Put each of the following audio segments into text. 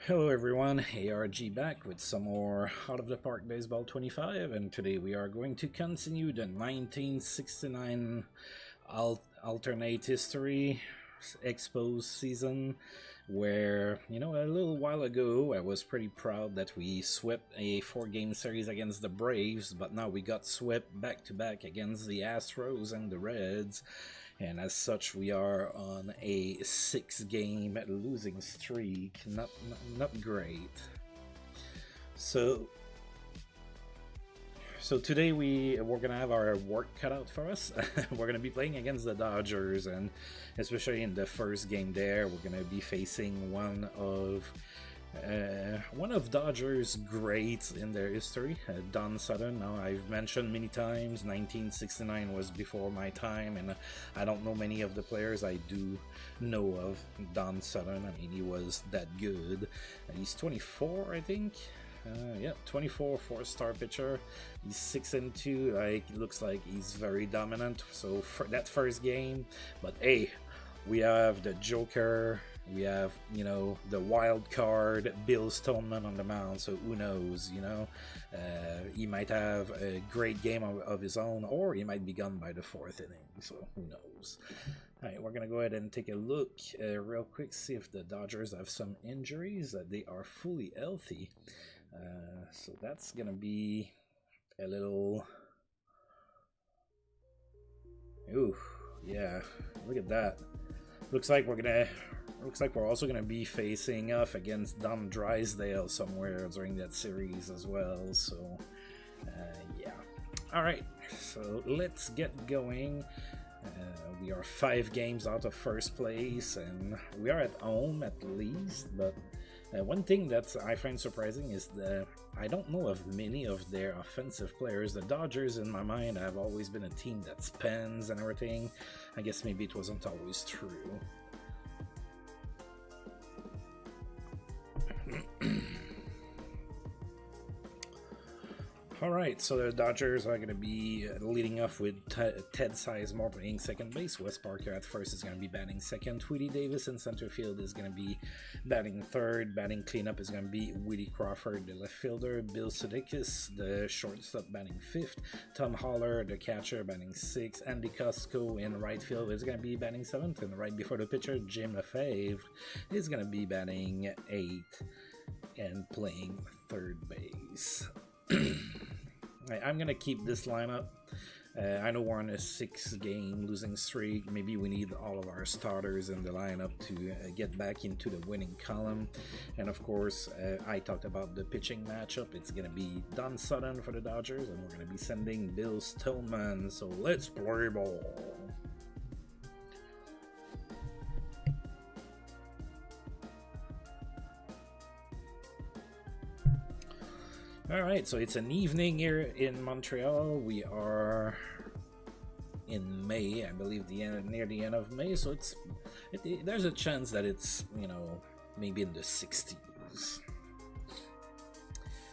Hello everyone, ARG back with some more Out of the Park Baseball 25, and today we are going to continue the 1969 alternate history Expos season, where, a little while ago I was pretty proud that we swept a 4-game series against the Braves, but now we got swept back-to-back against the Astros and the Reds. And as such, we are on a 6-game losing streak. Not great. So today we're gonna have our work cut out for us. We're gonna be playing against the Dodgers, and especially in the first game there, we're gonna be facing one of Dodgers' greats in their history, Don Sutton. Now, I've mentioned many times 1969 was before my time, and I don't know many of the players. I do know of Don Sutton. I mean, he was that good. He's 24, I think. 24, 4-star pitcher. He's 6-2. Looks like he's very dominant. So for that first game, but hey, we have the Joker. We have, the wild card, Bill Stoneman on the mound, so who knows, he might have a great game of his own, or he might be gone by the 4th inning, so who knows. Alright, we're going to go ahead and take a look real quick, see if the Dodgers have some injuries. They are fully healthy, so that's going to be a little... Ooh, yeah, look at that. Looks like we're also gonna be facing off against Don Drysdale somewhere during that series as well. So, yeah. All right. So let's get going. We are 5 games out of first place, and we are at home at least. But one thing that I find surprising is that I don't know of many of their offensive players. The Dodgers, in my mind, have always been a team that spends and everything. I guess maybe it wasn't always true. Alright, so the Dodgers are going to be leading off with Ted Sizemore playing second base. Wes Parker at first is going to be batting second. Tweety Davis in center field is going to be batting third. Batting cleanup is going to be Woody Crawford, the left fielder. Bill Sudakis, the shortstop, batting fifth. Tom Haller, the catcher, batting sixth. Andy Costco in right field is going to be batting seventh. And right before the pitcher, Jim Lefebvre is going to be batting eighth and playing third base. I'm gonna keep this lineup. I know we're on a 6-game losing streak. Maybe we need all of our starters in the lineup to get back into the winning column. And of course, I talked about the pitching matchup. It's gonna be Don Sutton for the Dodgers, and we're gonna be sending Bill Stoneman. So let's play ball. Alright, so it's an evening here in Montreal. We are in May, I believe, near the end of May, so there's a chance that it's, maybe in the 60s.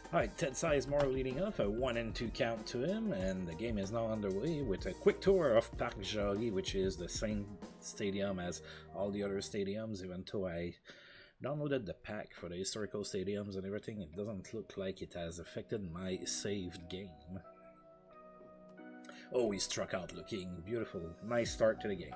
Alright, Ted Sizemore leading off, a 1-2 count to him, and the game is now underway with a quick tour of Parc Jarry, which is the same stadium as all the other stadiums, even though I downloaded the pack for the historical stadiums and everything. It doesn't look like it has affected my saved game. Oh, he struck out looking beautiful. Nice start to the game.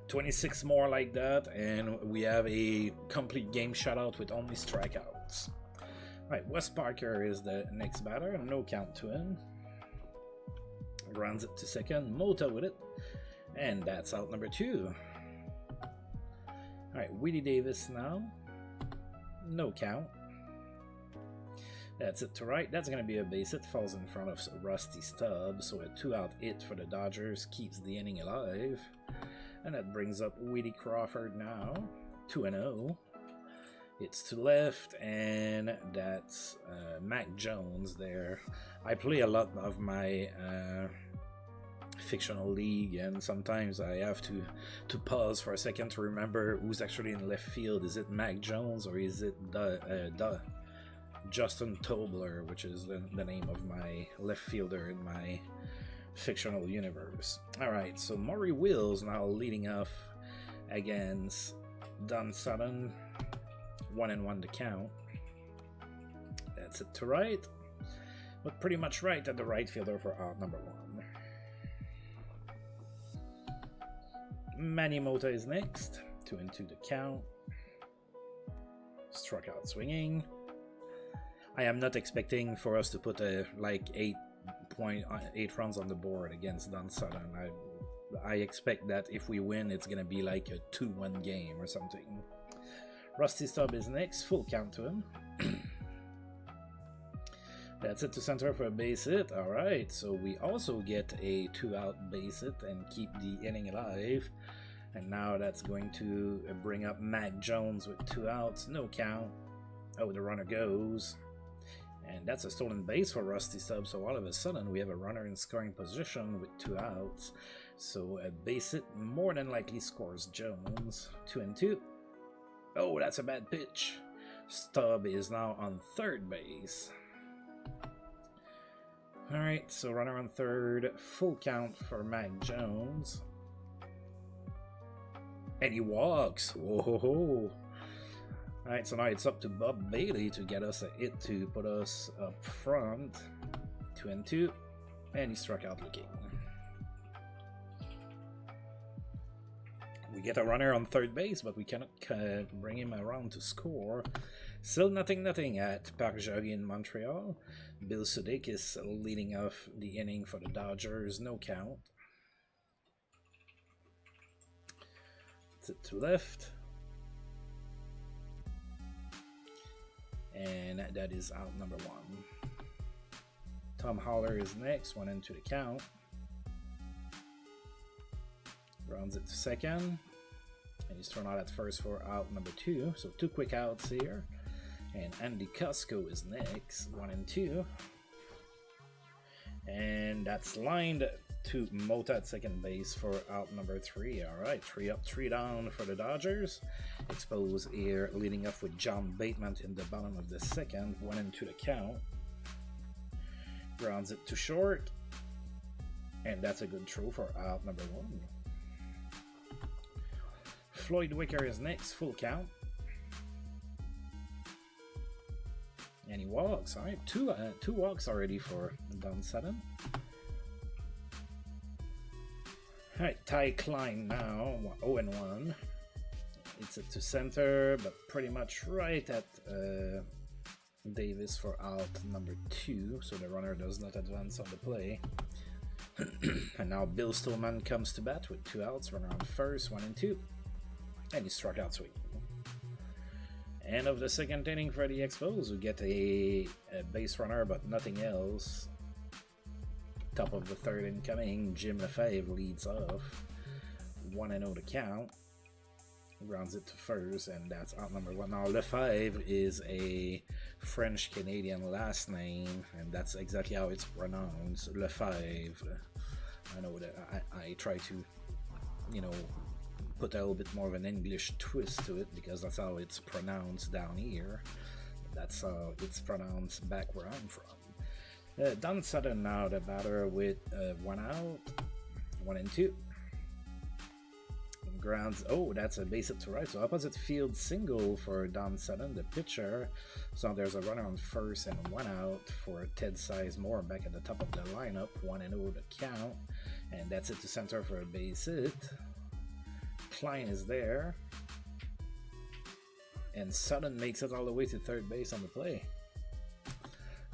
26 more like that, and we have a complete game shutout with only strikeouts. Alright, Wes Parker is the next batter. No count to him. Grounds it to second. Mota with it. And that's out number 2. Alright, Woody Davis now. No count. That's it to right. That's going to be a base hit. Falls in front of Rusty Stubbs. So a 2-out hit for the Dodgers keeps the inning alive. And that brings up Woody Crawford now. 2-0. It's to left, and that's Mac Jones there. I play a lot of my fictional league, and sometimes I have to pause for a second to remember who's actually in left field. Is it Mac Jones, or is it Justin Tobler, which is the name of my left fielder in my fictional universe? Alright, so Maury Wills now leading off against Done sudden. 1-1 to count. That's it to right. But pretty much right at the right fielder for out number 1. Manimota is next. 2-2 to count. Struck out swinging. I am not expecting for us to put like 8 runs on the board against Don Sutton. I expect that if we win, it's gonna be like a 2-1 game or something. Rusty Stubb is next. Full count to him. That's it to center for a base hit. Alright, so we also get a 2-out base hit and keep the inning alive. And now that's going to bring up Mac Jones with 2 outs, no count. Oh, the runner goes. And that's a stolen base for Rusty Stubb, so all of a sudden we have a runner in scoring position with 2 outs. So a base hit more than likely scores Jones. 2-2. Oh, that's a bad pitch. Stubb is now on third base. Alright, so runner on third, full count for Mac Jones. And he walks. Whoa. Alright, so now it's up to Bob Bailey to get us a hit to put us up front. 2-2. And he struck out looking. We get a runner on third base, but we cannot bring him around to score. Still nothing at Parc Jogues in Montreal. Bill Sudik is leading off the inning for the Dodgers. No count. To left, and that is out number 1. Tom Haller is next. 1-2 to count. Rounds it to second, and he's thrown out at first for out number 2. So 2 quick outs here. And Andy Cusco is next. 1-2, and that's lined to Mota at second base for out number 3. Alright, 3 up, 3 down for the Dodgers. Expos here leading off with John Bateman in the bottom of the second. 1-2 to count. Grounds it to short. And that's a good throw for out number 1. Floyd Wicker is next, full count. And he walks. Alright, two walks already for Don Sutton. Alright, Ty Klein now, 0-1. It's to center, but pretty much right at Davis for out number 2, so the runner does not advance on the play. And now Bill Stillman comes to bat with 2 outs, runner on first, 1-2. And he struck out swing. End of the second inning for the Expos. We get a base runner, but nothing else. Top of the third incoming, Jim Lefebvre leads off. 1-0 to count. Grounds it to first, and that's out number 1. Now Lefebvre is a French-Canadian last name, and that's exactly how it's pronounced, Lefebvre. I know that I try to, you know, put a little bit more of an English twist to it, because that's how it's pronounced down here. That's how it's pronounced back where I'm from. Don Sutton now, the batter with 1 out, 1-2. Grounds, oh, that's a base hit to right, so opposite field single for Don Sutton, the pitcher. So there's a runner on first and 1 out for Ted Sizemore back at the top of the lineup. 1-0 to count, and that's it to center for a base hit. Klein is there, and Sutton makes it all the way to third base on the play.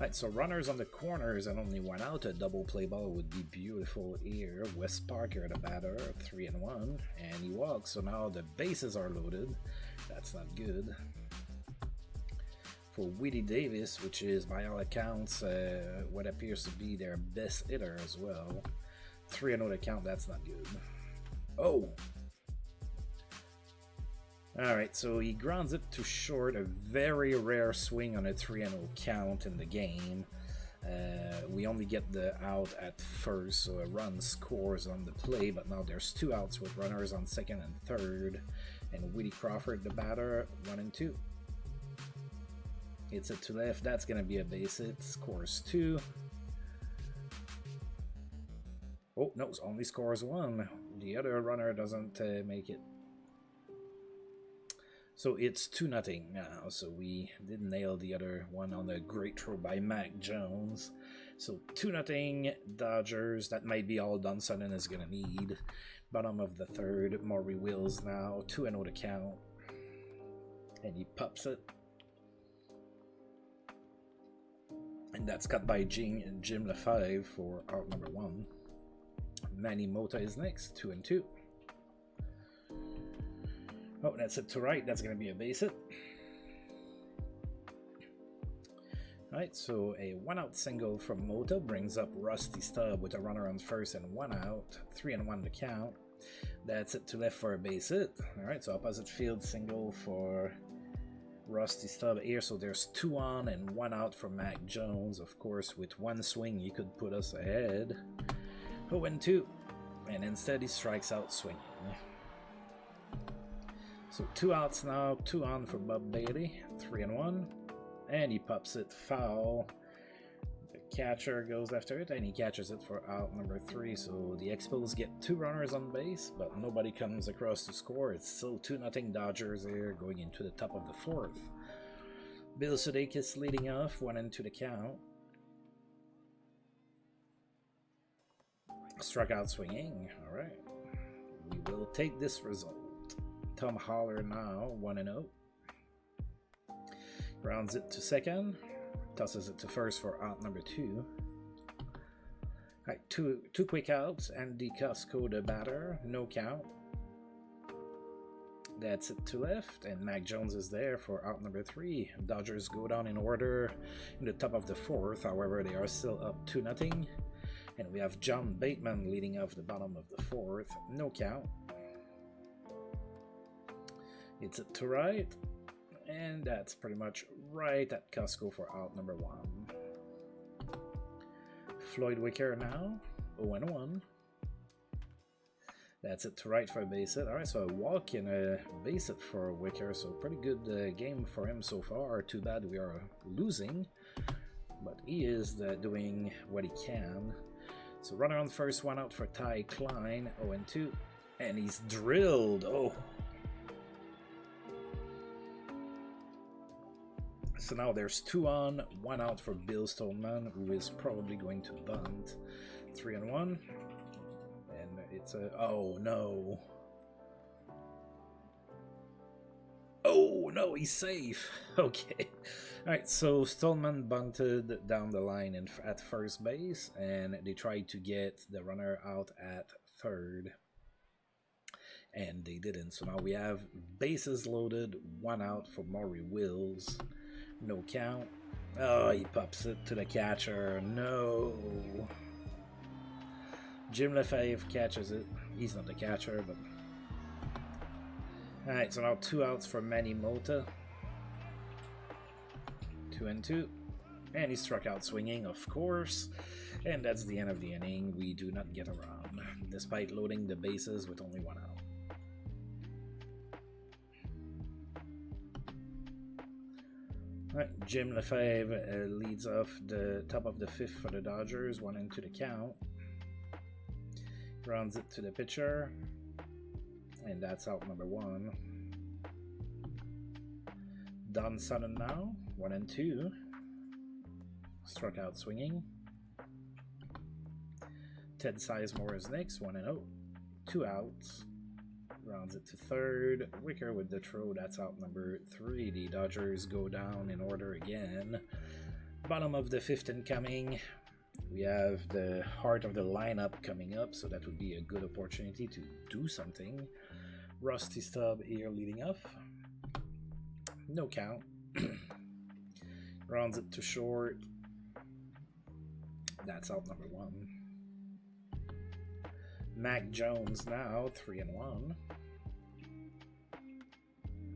Alright, so runners on the corners and only 1 out. A double play ball would be beautiful here. Wes Parker, the batter, 3-1, and he walks. So now the bases are loaded. That's not good. For Weedy Davis, which is by all accounts what appears to be their best hitter as well. 3-0 to count. That's not good. Oh. Alright, so he grounds it to short, a very rare swing on a 3-0 count in the game. We only get the out at first, so a run scores on the play, but now there's 2 outs with runners on second and third. And Willie Crawford, the batter, 1-2. Hits it to left, that's going to be a base hit, scores 2. Oh, no, only scores 1. The other runner doesn't make it. So it's 2-0 now. So we did nail the other one on a great throw by Mac Jones. So 2-0 Dodgers. That might be all Don Sutton is going to need. Bottom of the third. Maury Wills now. 2-0 to count. And he pops it. And that's cut by Jim Lefebvre for out number 1. Manny Mota is next. 2-2. Oh, that's it to right. That's going to be a base hit. Alright, so a 1-out single from Mota brings up Rusty Stubb with a runner on first and 1 out. 3-1 to count. That's it to left for a base hit. Alright, so opposite field single for Rusty Stubb here. So there's 2 on and 1 out for Mac Jones. Of course, with 1 swing, he could put us ahead. 0-2. And instead, he strikes out swinging. So 2 outs now, 2 on for Bob Bailey, 3-1, and he pops it foul. The catcher goes after it, and he catches it for out number 3. So the Expos get 2 runners on base, but nobody comes across to score. It's still 2-0 Dodgers here, going into the top of the 4th. Bill Sudeikis leading off, 1-2 the count. Struck out swinging. All right, we will take this result. Tom Holler now, 1-0. Grounds it to second. Tosses it to first for out number 2. Alright, two quick outs. Andy Costco, the batter. No count. That's it to left. And Mac Jones is there for out number 3. Dodgers go down in order in the top of the 4th. However, they are still up 2-0. And we have John Bateman leading off the bottom of the 4th. No count. It's it to right, and that's pretty much right at Costco for out number 1. Floyd Wicker now, 0-1. That's it to right for a base hit. Alright, so a walk and a base hit for Wicker, so pretty good game for him so far. Too bad we are losing, but he is doing what he can. So runner on first, 1 out for Ty Klein, 0-2, and he's drilled. Oh. So now there's 2 on, 1 out for Bill Stoneman, who is probably going to bunt. 3-1. And it's a... Oh, no. Oh, no, he's safe. Okay. Alright, so Stoneman bunted down the line at first base, and they tried to get the runner out at third. And they didn't. So now we have bases loaded, 1 out for Maury Wills. No count. Oh, he pops it to the catcher. No. Jim Lefebvre catches it. He's not the catcher, but... Alright, so now 2 outs for Manny Mota. 2-2. And he struck out swinging, of course. And that's the end of the inning. We do not get around, despite loading the bases with only 1 out. Right, Jim Lefebvre leads off the top of the 5th for the Dodgers, 1-2 the count. Rounds it to the pitcher, and that's out number 1. Don Sutton now, 1-2. Struck out swinging. Ted Sizemore is next, 1-0. 2 outs. Rounds it to third. Wicker with the throw. That's out number 3. The Dodgers go down in order again. Bottom of the 5th incoming. We have the heart of the lineup coming up, so that would be a good opportunity to do something. Rusty Stubb here leading off. No count. Rounds it to short. That's out number 1. Mac Jones now, 3-1.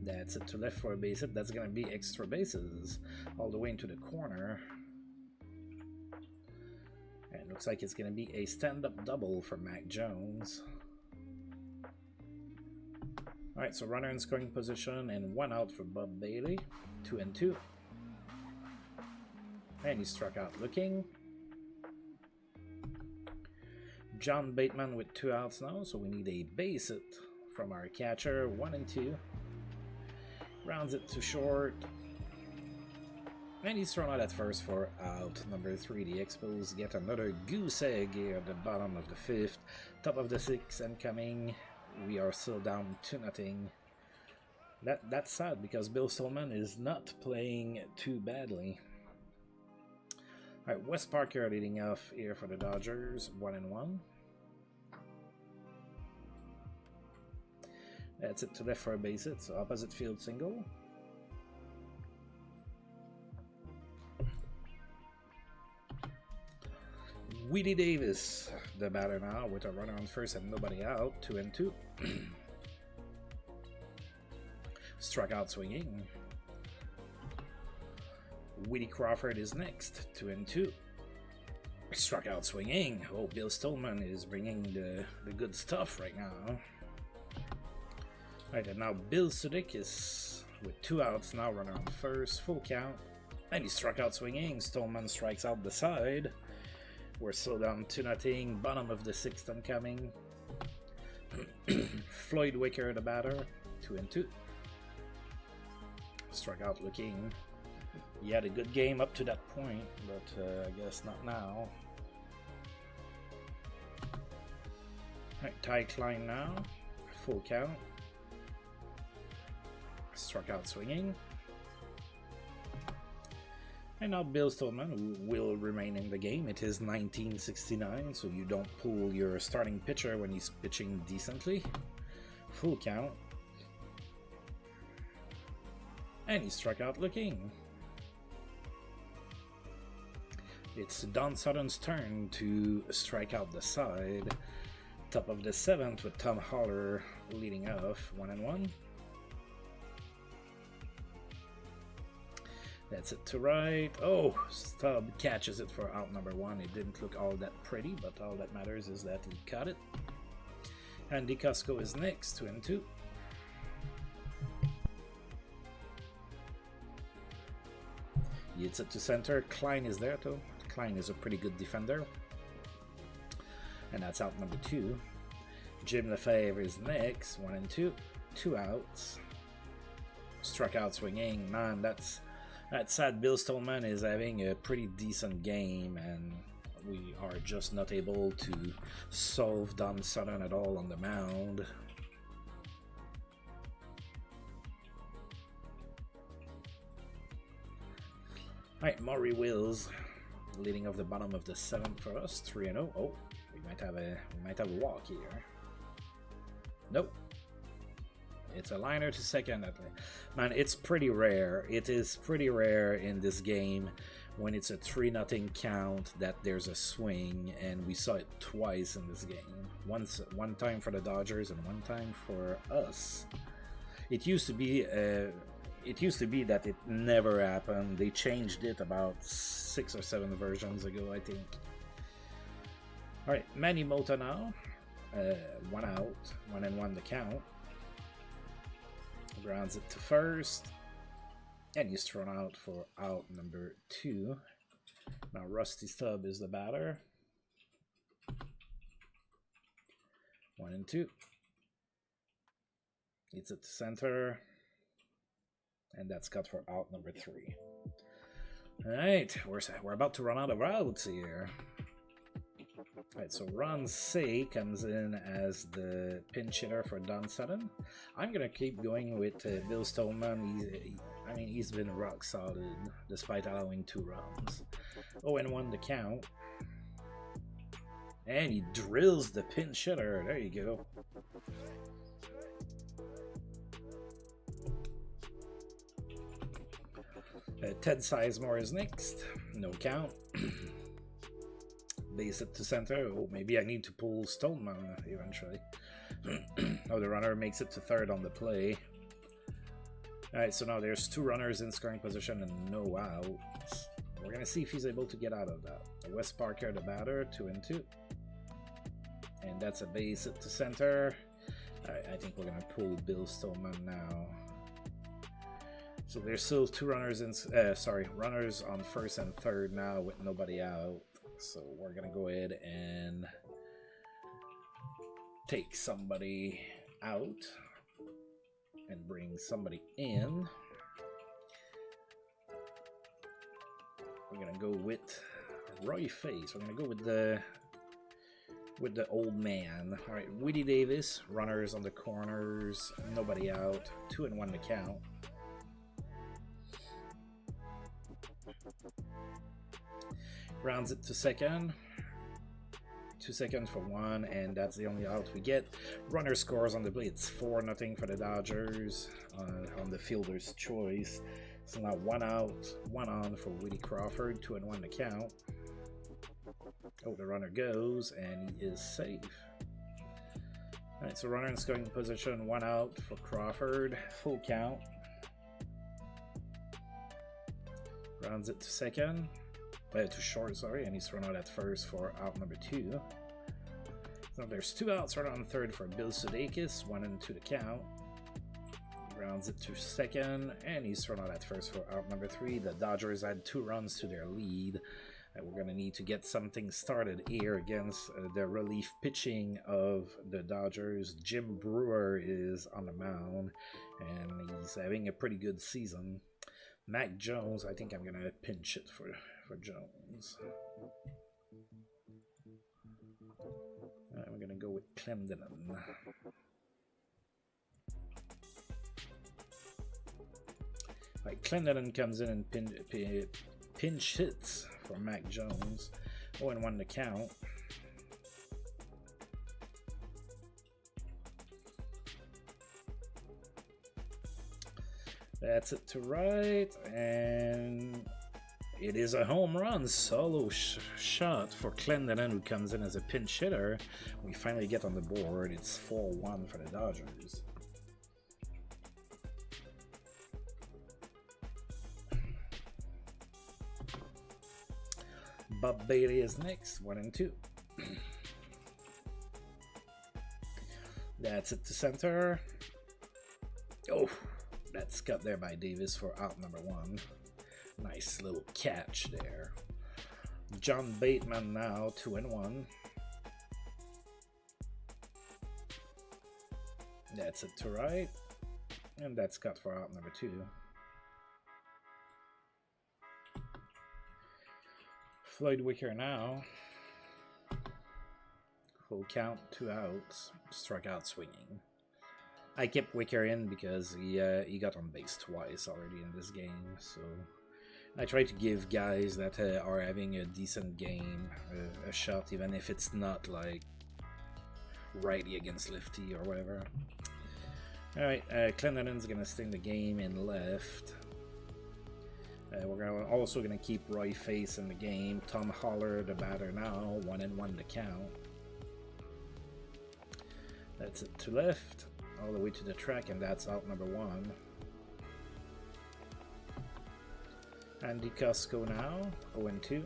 That's it to left for a base hit. That's going to be extra bases all the way into the corner. And looks like it's going to be a stand-up double for Mac Jones. Alright, so runner in scoring position and 1 out for Bob Bailey. 2-2. And he struck out looking. John Bateman with 2 outs now, so we need a base hit from our catcher. 1-2. Rounds it to short. And he's thrown out at first for out number 3. The Expos get another goose egg here at the bottom of the 5th. Top of the 6th incoming. We are still down 2-0. That's sad because Bill Stolman is not playing too badly. Alright, Wes Parker leading off here for the Dodgers, 1-1. That's it to left for a base hit, so opposite field single. Willie Davis, the batter now, with a runner on first and nobody out, 2-2. Struck out swinging. Willie Crawford is next, 2-2. Struck out swinging. Oh, Bill Stolman is bringing the good stuff right now. Right, and now Bill Sudik with 2 outs now, runner on first, full count. And he struck out swinging. Stolman strikes out the side. We're still down 2-0, bottom of the 6th incoming. Floyd Wicker, the batter, 2-2. Struck out looking. He had a good game up to that point, but I guess not now. Right, Ty Klein now, full count. Struck out swinging. And now Bill Stolman, who will remain in the game. It is 1969, so you don't pull your starting pitcher when he's pitching decently. Full count. And he struck out looking. It's Don Sutton's turn to strike out the side. Top of the 7th with Tom Haller leading off, 1-1. That's it to right. Oh, Stubb catches it for out number 1. It didn't look all that pretty, but all that matters is that he caught it. Andy Cusco is next, 2-2. He hits it to center. Klein is there too. Klein is a pretty good defender. And that's out number 2. Jim Lefebvre is next, 1-2. 2 outs. Struck out swinging. Man, that's sad. Bill Stolman is having a pretty decent game, and we are just not able to solve Don Sutton at all on the mound. Alright, Maury Wills leading off the bottom of the 7th for us, 3-0. Oh, we might have a walk here. Nope. It's a liner to second. Man, it's pretty rare. It is pretty rare in this game when it's a 3-0 count that there's a swing, and we saw it twice in this game. One time for the Dodgers and one time for us. It used to be that it never happened. They changed it about 6 or 7 versions ago, I think. All right, Manny Mota now. 1 out, 1-1 the count. Grounds it to first, and he's thrown out for out number 2. Now Rusty Stubb is the batter. 1-2. Hits it to center, and that's cut for out number 3. All right, we're about to run out of outs here. Alright, so Ron Say comes in as the pinch hitter for Don Sutton. I'm going to keep going with Bill Stolman. He's been rock solid despite allowing 2 runs. 0-1 the count. And he drills the pinch hitter. There you go. Ted Sizemore is next. No count. Base it to center. Oh, maybe I need to pull Stoneman eventually. Oh, the runner makes it to third on the play. Alright, so now there's 2 runners in scoring position and no outs. We're going to see if he's able to get out of that. Wes Parker, the batter, 2-2. And that's a base hit to center. Alright, I think we're going to pull Bill Stoneman now. So there's still 2 runners in, runners on first and third now with nobody out. So we're gonna go ahead and take somebody out. and bring somebody in. We're gonna go with Roy Face. We're gonna go with the old man. All right, Woody Davis, runners on the corners, nobody out, 2-1 to count. Rounds it to second. 2 seconds for 1, and that's the only out we get. Runner scores on the blitz, 4-0 for the Dodgers on the fielder's choice. So now 1 out, 1 on for Woody Crawford, 2-1 to count. Oh, the runner goes, and he is safe. Alright, so runner in scoring position, 1 out for Crawford, full count. Rounds it to second. To short, sorry, and he's thrown out at first for out number 2. So there's 2 outs right on third for Bill Sudeikis, 1 and 2 to count. Rounds it to second, and he's thrown out at first for out number 3. The Dodgers had 2 runs to their lead. We're going to need to get something started here against the relief pitching of the Dodgers. Jim Brewer is on the mound, and he's having a pretty good season. Mac Jones, I think I'm going to pinch it for Jones. We're going to go with Clendenon. Right, Clendenon comes in and pinch hits for Mac Jones. 0-1 to count. That's it to right, and it is a home run, solo shot for Clendenon, who comes in as a pinch hitter. We finally get on the board. It's 4-1 for the Dodgers. Bob Bailey is next, 1-2. That's it to center. Oh, that's cut there by Davis for out number 1. Nice little catch there. John Bateman now, 2-1. That's it to right. And that's cut for out number 2. Floyd Wicker now. Full count, 2 outs. Struck out swinging. I kept Wicker in because he got on base twice already in this game, so I try to give guys that are having a decent game a shot, even if it's not like righty against lefty or whatever. Alright, Clendonon's gonna sting the game in left. We're also gonna keep Roy Face in the game. Tom Holler, the batter now, 1-1 to count. That's it to left, all the way to the track, and that's out number 1. Andy Cusco now, 0-2.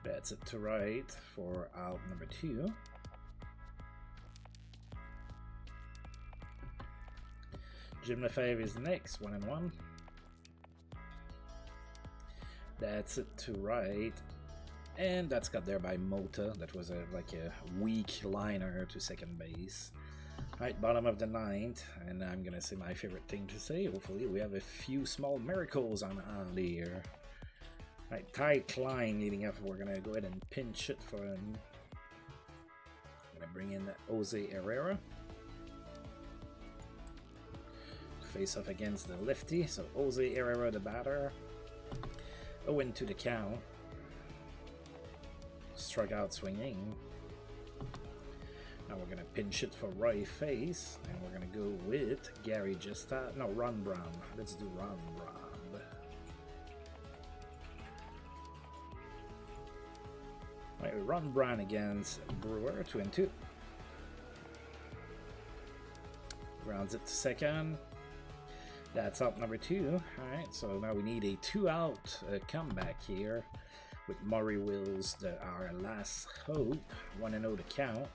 That's it to right for out number 2. Jim Lefebvre is next, 1-1. That's it to right. And that's got there by Mota. That was like a weak liner to second base. Alright, bottom of the 9th, and I'm gonna say my favorite thing to say. Hopefully we have a few small miracles on here. Alright, Ty Klein leading up. We're gonna go ahead and pinch it for him. I'm gonna bring in Jose Herrera. Face off against the lefty, so Jose Herrera the batter. 0-2 the count. Struck out swinging. Now we're gonna pinch it for Roy Face, and we're gonna go with Gary Gesta. No, Ron Brown. Let's do Ron Brown. Right, Ron Brown against Brewer, 2-2. Grounds it to second. That's out number 2. Alright, so now we need a 2-out comeback here with Maury Wills, our last hope. 1-0 to count.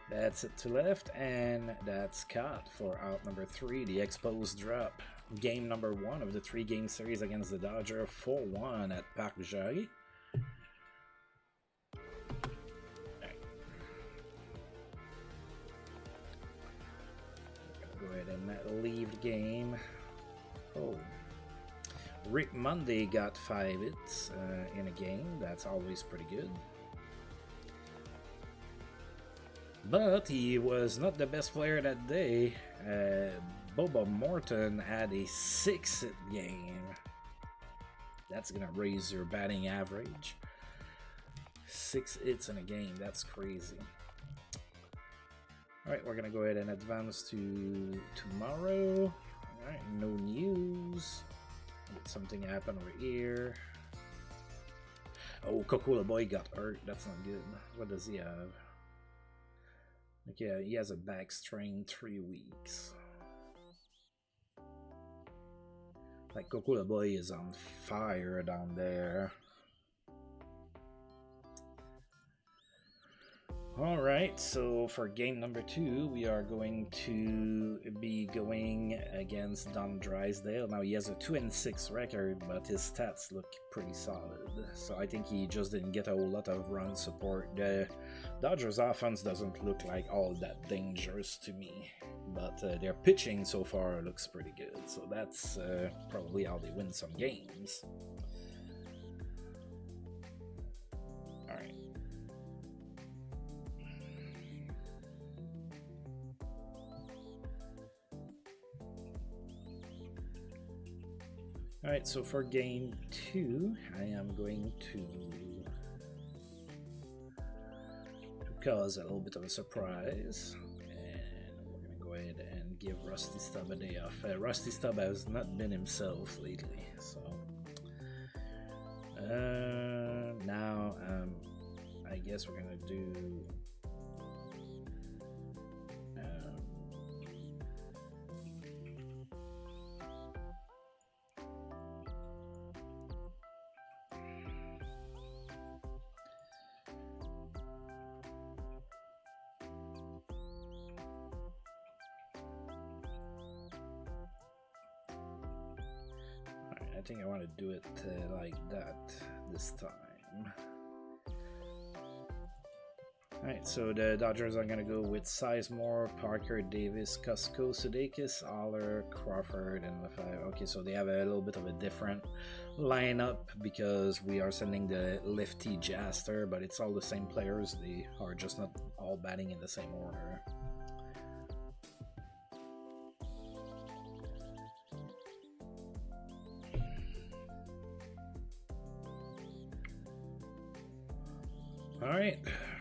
That's it to left, and that's caught for out number 3. The Expos drop game number 1 of the 3-game series against the Dodgers, 4-1 at Parc Jarry. game. Oh, Rick Monday got 5 hits in a game. That's always pretty good. But he was not the best player that day. Boba Morton had a 6-hit game. That's gonna raise your batting average. 6 hits in a game, that's crazy. Alright, we're gonna go ahead and advance to tomorrow. Alright, no news. Something happened over here. Oh, Coca-Cola Boy got hurt. That's not good. What does he have? Okay, he has a back strain, 3 weeks. Like, Coca-Cola Boy is on fire down there. Alright, so for game number 2, we are going to be going against Don Drysdale. Now, he has a 2-6 record, but his stats look pretty solid. So I think he just didn't get a whole lot of run support. The Dodgers offense doesn't look like all that dangerous to me, but their pitching so far looks pretty good. So that's probably how they win some games. Alright. Alright, so for game 2, I am going to cause a little bit of a surprise, and we're going to go ahead and give Rusty Stubb a day off. Rusty Stubb has not been himself lately, so now I guess we're going to do I think I want to do it like that this time. Alright, so the Dodgers are going to go with Sizemore, Parker, Davis, Cusco, Sudeikis, Aller, Crawford, and Lefebvre. Okay, so they have a little bit of a different lineup because we are sending the lefty Jaster, but it's all the same players. They are just not all batting in the same order. Alright,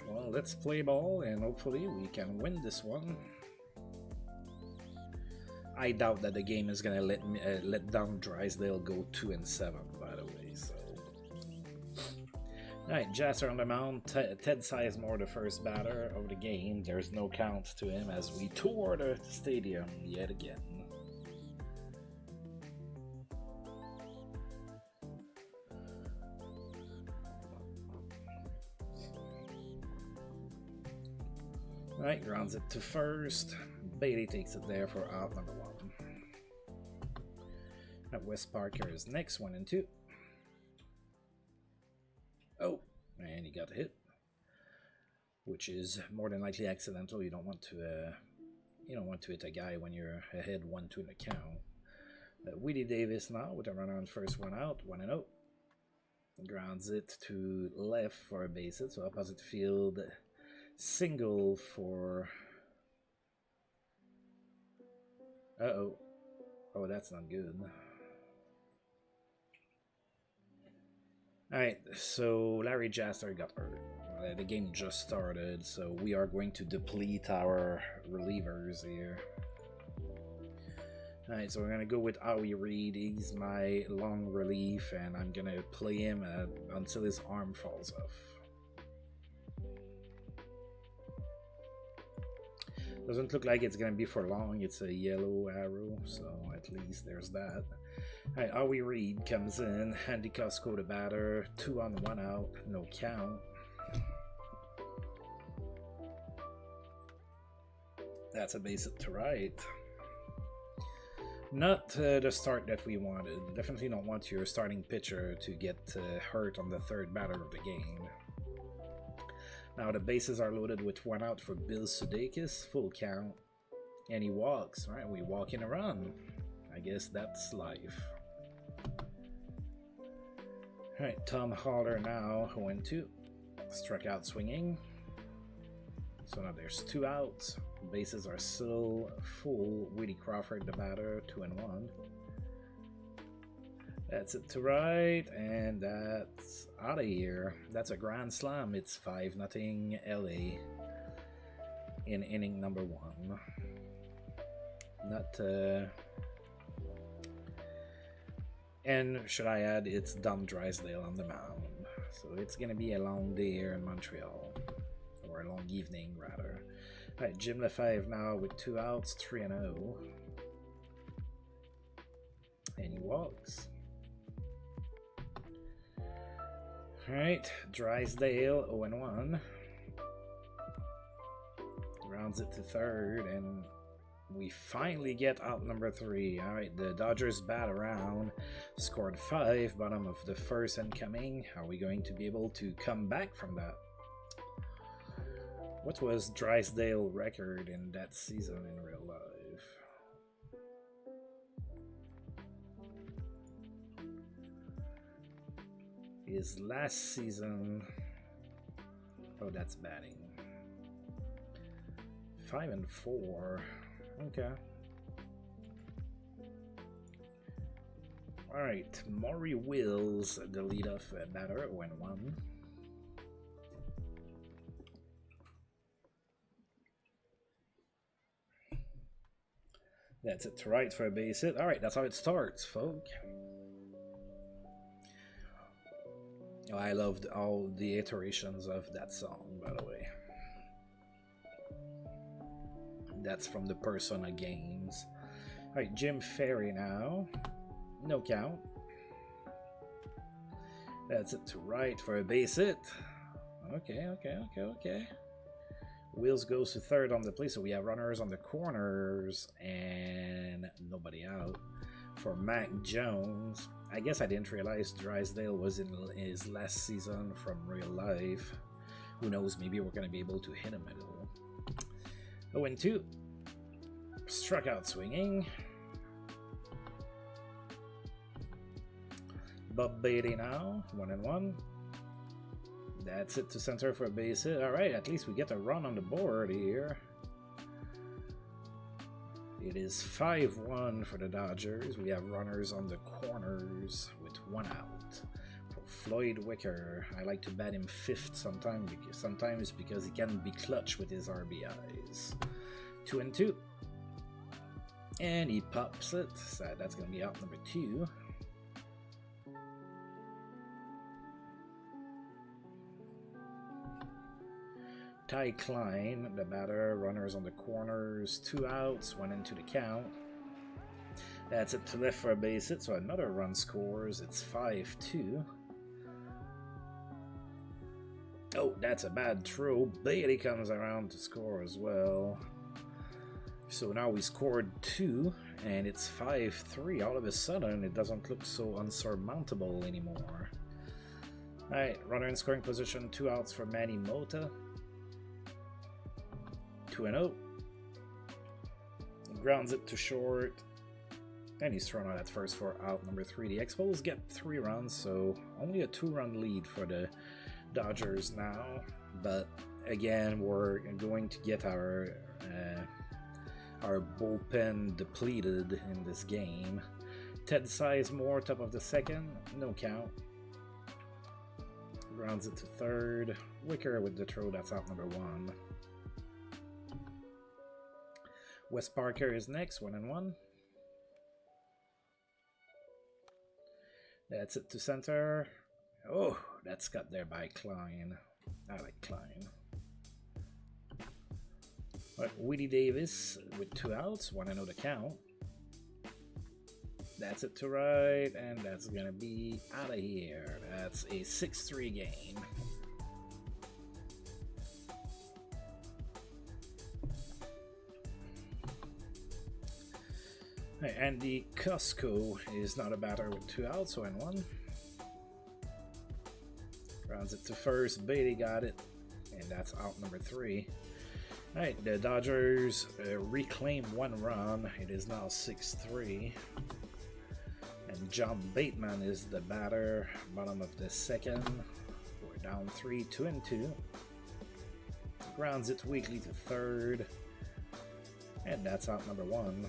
well, let's play ball and hopefully we can win this one. I doubt that the game is gonna let down Drysdale go 2-7, by the way, so. Alright, Jasser on the mound, Ted Sizemore the first batter of the game. There's no count to him as we tour the stadium yet again. Alright, grounds it to first. Bailey takes it there for out number 1. At West Parker is next, 1 and 2. Oh, and he got hit, which is more than likely accidental. You don't want to hit a guy when you're ahead 1-2 in the count. Willie Davis now with a runner on first, 1 out, 1-0. Grounds it to left for a base hit, so opposite field. Single for oh, that's not good. Alright, so Larry Jaster got hurt. The game just started, so we are going to deplete our relievers here. Alright, so we're gonna go with Howie Reed. He's my long relief, and I'm gonna play him until his arm falls off. Doesn't look like it's gonna be for long. It's a yellow arrow, so at least there's that. Alright, Howie Reed comes in. Andy Cusco the batter. 2 on, 1 out, no count. That's a base hit to right. Not the start that we wanted. Definitely don't want your starting pitcher to get hurt on the third batter of the game. Now the bases are loaded with 1 out for Bill Sudeikis, full count. And he walks, right? We walk in a run. I guess that's life. Alright, Tom Holler now, 0-2. Struck out swinging. So now there's 2 outs. Bases are still full. Woody Crawford, the batter, 2-1. That's it to right, and that's out of here. That's a grand slam. It's 5-0 LA in inning number 1. Not and should I add, it's Don Drysdale on the mound. So it's gonna be a long day here in Montreal, or a long evening rather. Alright, Jim Lefebvre now with 2 outs, 3-0. And he walks. Alright, Drysdale 0-1. Rounds it to third, and we finally get out number 3. Alright, the Dodgers bat around, scored 5, bottom of the first incoming. Are we going to be able to come back from that? What was Drysdale's record in that season in real life? His last season... Oh, that's batting. 5-4. Okay. Alright, Maury Wills, the leadoff batter, 0-1. That's it to right for a base hit. Alright, that's how it starts, folk. Oh, I loved all the iterations of that song, by the way. That's from the Persona games. Alright, Jim Ferry now. No count. That's it to right for a base hit. Okay. Wheels goes to third on the play, so we have runners on the corners and nobody out for Mac Jones. I guess I didn't realize Drysdale was in his last season from real life. Who knows, maybe we're going to be able to hit him a little. 0-2. Struck out swinging. Bob Beatty now, 1-1. That's it to center for a base hit. Alright, at least we get a run on the board here. It is 5-1 for the Dodgers. We have runners on the corners with 1 out. For Floyd Wicker, I like to bat him 5th sometimes because he can be clutch with his RBIs. 2-2. And he pops it. So that's going to be out number 2. Ty Klein, the batter, runners on the corners, 2 outs, 1 into the count. That's it to left for a base hit, so another run scores. It's 5-2. Oh, that's a bad throw. Beatty comes around to score as well. So now we scored 2, and it's 5-3. All of a sudden, it doesn't look so unsurmountable anymore. Alright, runner in scoring position, 2 outs for Manny Mota. 2-0. Grounds it to short. And he's thrown out at first for out number 3. The Expos get 3 runs, so only a 2-run lead for the Dodgers now. But again, we're going to get our bullpen depleted in this game. Ted Sizemore, top of the second, no count. Grounds it to third. Wicker with the throw, that's out number 1. Wes Parker is next, 1-1. That's it to center. Oh, that's got there by Klein. I like Klein. But Woody Davis with 2 outs, 1-0 to count. That's it to right, and that's gonna be out of here. That's a 6-3 game. Andy Cusco is not a batter with 2 outs, 1-1. Rounds it to first. Beatty got it, and that's out number 3. Alright, the Dodgers reclaim 1 run. It is now 6-3. And John Bateman is the batter, bottom of the 2nd. We're down 3, 2-2. Grounds it weakly to 3rd. And that's out number 1.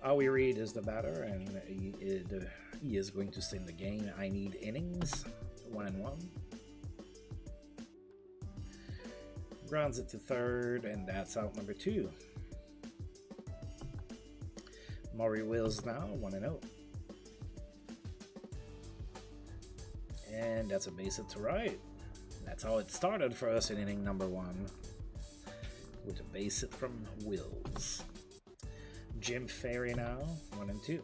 Howie Reed is the batter, and he is going to stay in the game. I need innings, 1-1. Grounds it to 3rd, and that's out number 2. Maury Wills now, 1-0. And that's a base hit to right. That's how it started for us in inning number 1. With a base hit from Wills. Jim Ferry now, 1-2.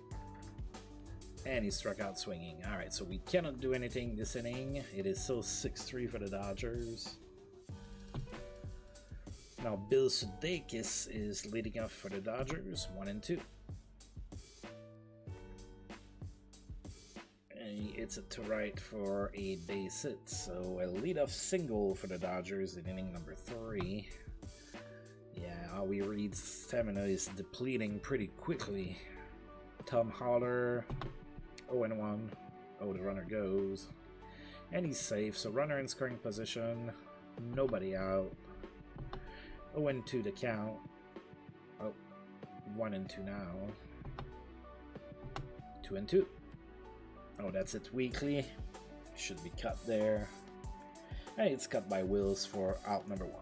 And he struck out swinging. Alright, so we cannot do anything this inning. It is still 6-3 for the Dodgers. Now Bill Sudeikis is leading off for the Dodgers, 1-2. And he hits it to right for a base hit. So a leadoff single for the Dodgers in inning number 3. Yeah, Howie Reed's stamina is depleting pretty quickly. Tom Haller, 0-1. Oh, the runner goes. And he's safe, so runner in scoring position. Nobody out. 0-2 the count. Oh, 1-2 now. 2-2. Oh, that's it weakly. Should be cut there. And it's cut by Wills for out number 1.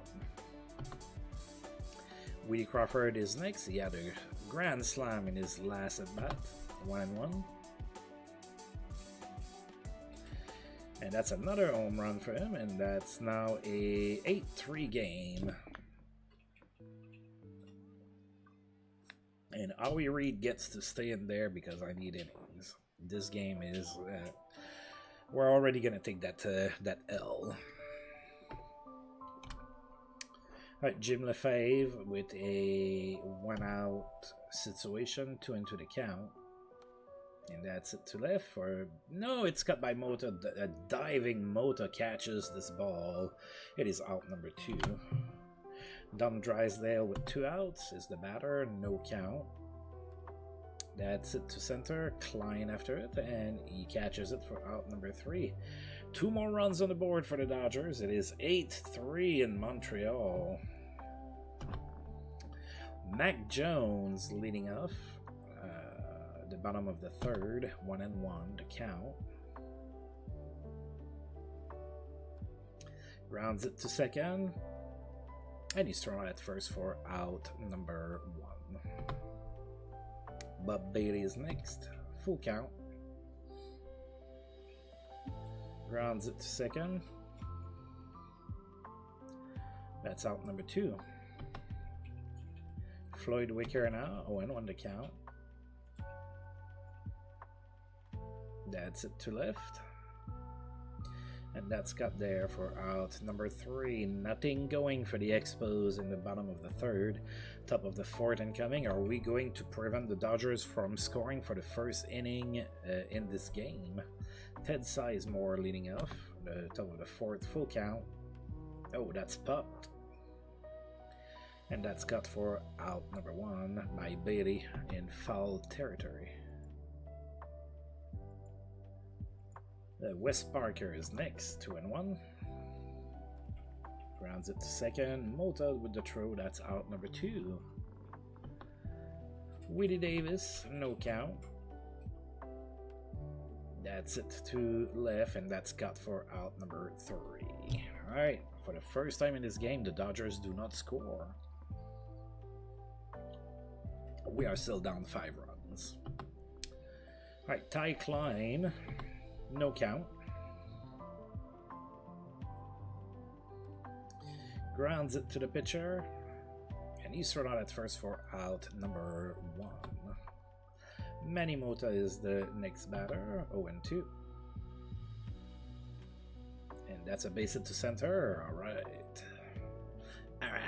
Weedy Crawford is next. He had a grand slam in his last at bat. 1-1. And that's another home run for him, and that's now a 8-3 game. And Howie Reed gets to stay in there because I need innings. This game is... we're already going to take that L. Alright, Jim Lefebvre with a 1-out situation, 2-2 the count. And that's it to left for... No, it's cut by Mota. A diving Mota catches this ball. It is out number 2. Dom Drysdale with 2 outs is the batter, no count. That's it to center, Klein after it, and he catches it for out number 3. 2 more runs on the board for the Dodgers. It is 8-3 in Montreal. Mac Jones leading off. The bottom of the 3rd, 1-1 to count. Grounds it to 2nd. And he's thrown at first for out number 1. Bob Bailey is next. Full count. Grounds it to 2nd. That's out number 2. Floyd Wicker now, 0-1 to count. That's it to left. And that's got there for out number 3. Nothing going for the Expos in the bottom of the 3rd. Top of the 4th incoming. Are we going to prevent the Dodgers from scoring for the first inning in this game? Ted Sizemore leading off. The top of the 4th, full count. Oh, that's popped. And that's cut for out number 1 by Bailey in foul territory. Wes Parker is next, 2-1. Grounds it to 2nd. Mota with the throw, that's out number 2. Willie Davis, no count. That's it to left, and that's cut for out number 3. Alright, for the first time in this game, the Dodgers do not score. We are still down 5 runs. Alright, Ty Klein. No count. Grounds it to the pitcher. And he's thrown out at first for out number 1. Manny Mota is the next batter. 0-2. And that's a base hit to center. Alright. Alright.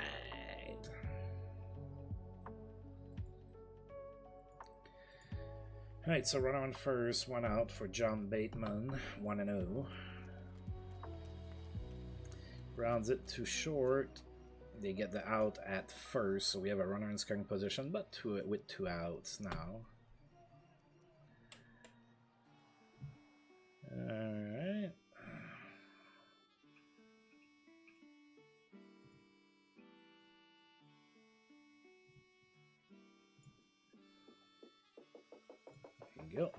Alright, so runner on first, 1 out for John Bateman, 1-0. Grounds it too short. They get the out at first, so we have a runner in scoring position, but with 2 outs now. Alright. There you go.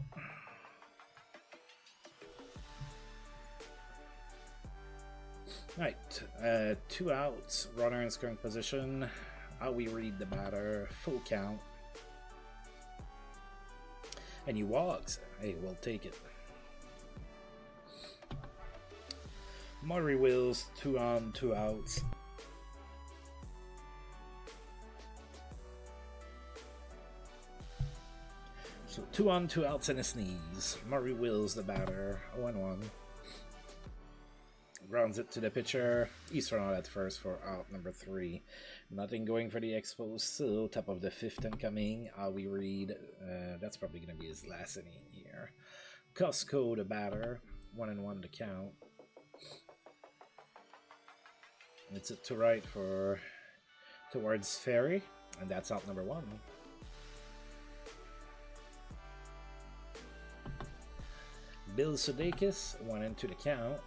Right, 2 outs, runner in scoring position. How we read the batter, full count. And he walks. Hey, we'll take it. Murray Wills, 2 on, 2 outs. So 2 on, 2 outs and a sneeze. Murray Wills, the batter, 0-1. Grounds it to the pitcher. He's thrown out at first for out number 3. Nothing going for the Expos. So top of the 5th incoming. We read. That's probably going to be his last inning here. Costco, the batter. 1-1 to count. It's it to right for towards Ferry, and that's out number 1. Bill Sudeikis, 1 into the count.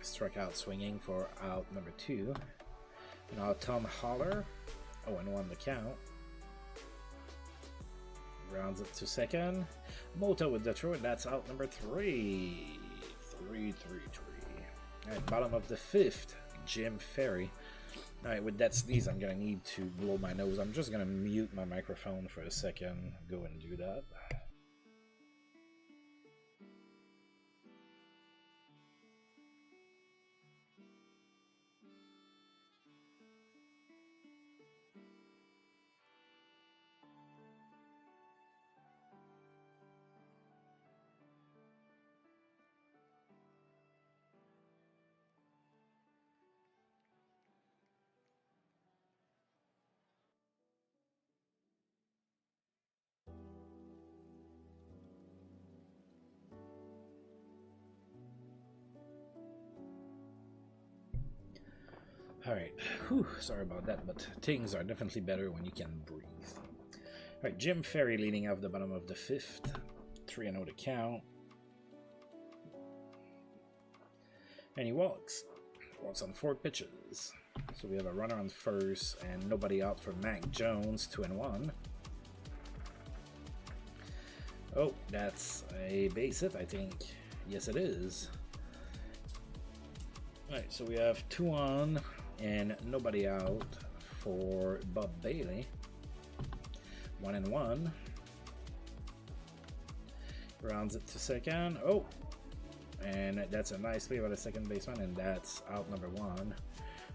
Struck out swinging for out number 2. Now Tom Holler, 0-1 the count. Rounds it to second. Mota with the throw, and that's out number 3. 3-3-3. Alright, bottom of the 5th, Jim Ferry. Alright, with that sneeze, I'm gonna need to blow my nose. I'm just gonna mute my microphone for a second. Go and do that. Alright, sorry about that, but things are definitely better when you can breathe. Alright, Jim Ferry leading off the bottom of the 5th. 3-0 to count. And he walks. Walks on 4 pitches. So we have a runner on first and nobody out for Mac Jones, 2-1. Oh, that's a base hit, I think. Yes, it is. Alright, so we have 2 on and nobody out for Bob Bailey. 1-1. Rounds it to second. Oh, and that's a nice play by the second baseman, and that's out number 1.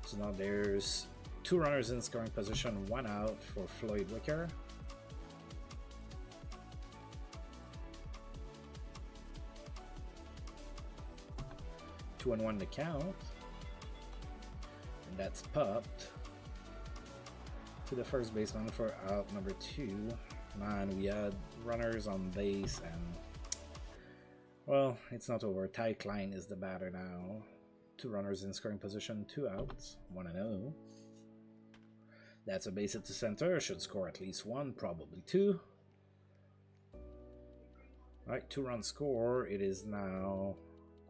So now there's 2 runners in scoring position, 1 out for Floyd Wicker. Two and 1 to count. And that's popped to the first baseman for out number 2. Man, we had runners on base, and well, it's not over. Ty Klein is the batter now. 2 runners in scoring position, 2 outs, 1-0. That's a base hit to center. Should score at least 1, probably 2. Alright, 2-run score. It is now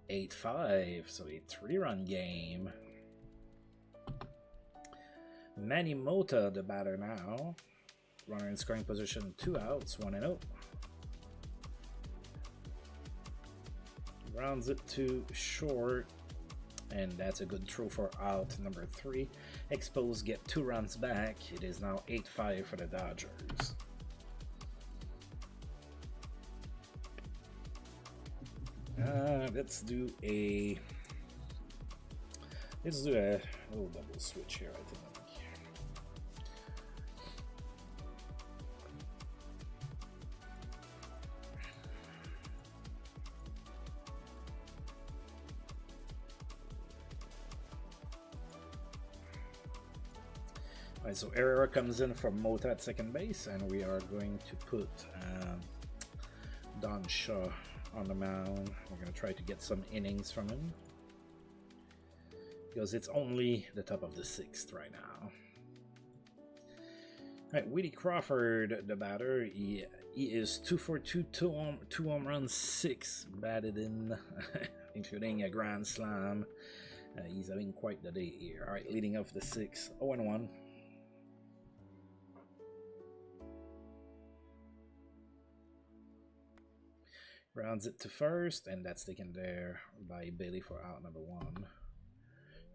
8-5, so a 3-run game. Manny Mota, the batter now. Runner in scoring position, 2 outs, 1-0. Rounds it to short, and that's a good throw for out number 3. Expos get 2 runs back. It is now 8-5 for the Dodgers. Let's do a little double switch here, I think. Alright, so Herrera comes in from Mota at second base, and we are going to put Don Shaw on the mound. We're going to try to get some innings from him. because it's only the top of the 6th right now. Alright, Willie Crawford, the batter, he is 2 for 2, 2 home runs, 6 batted in, including a grand slam. He's having quite the day here. Alright, leading off the 6th, 0-1. Rounds it to first, and that's taken there by Bailey for out number 1.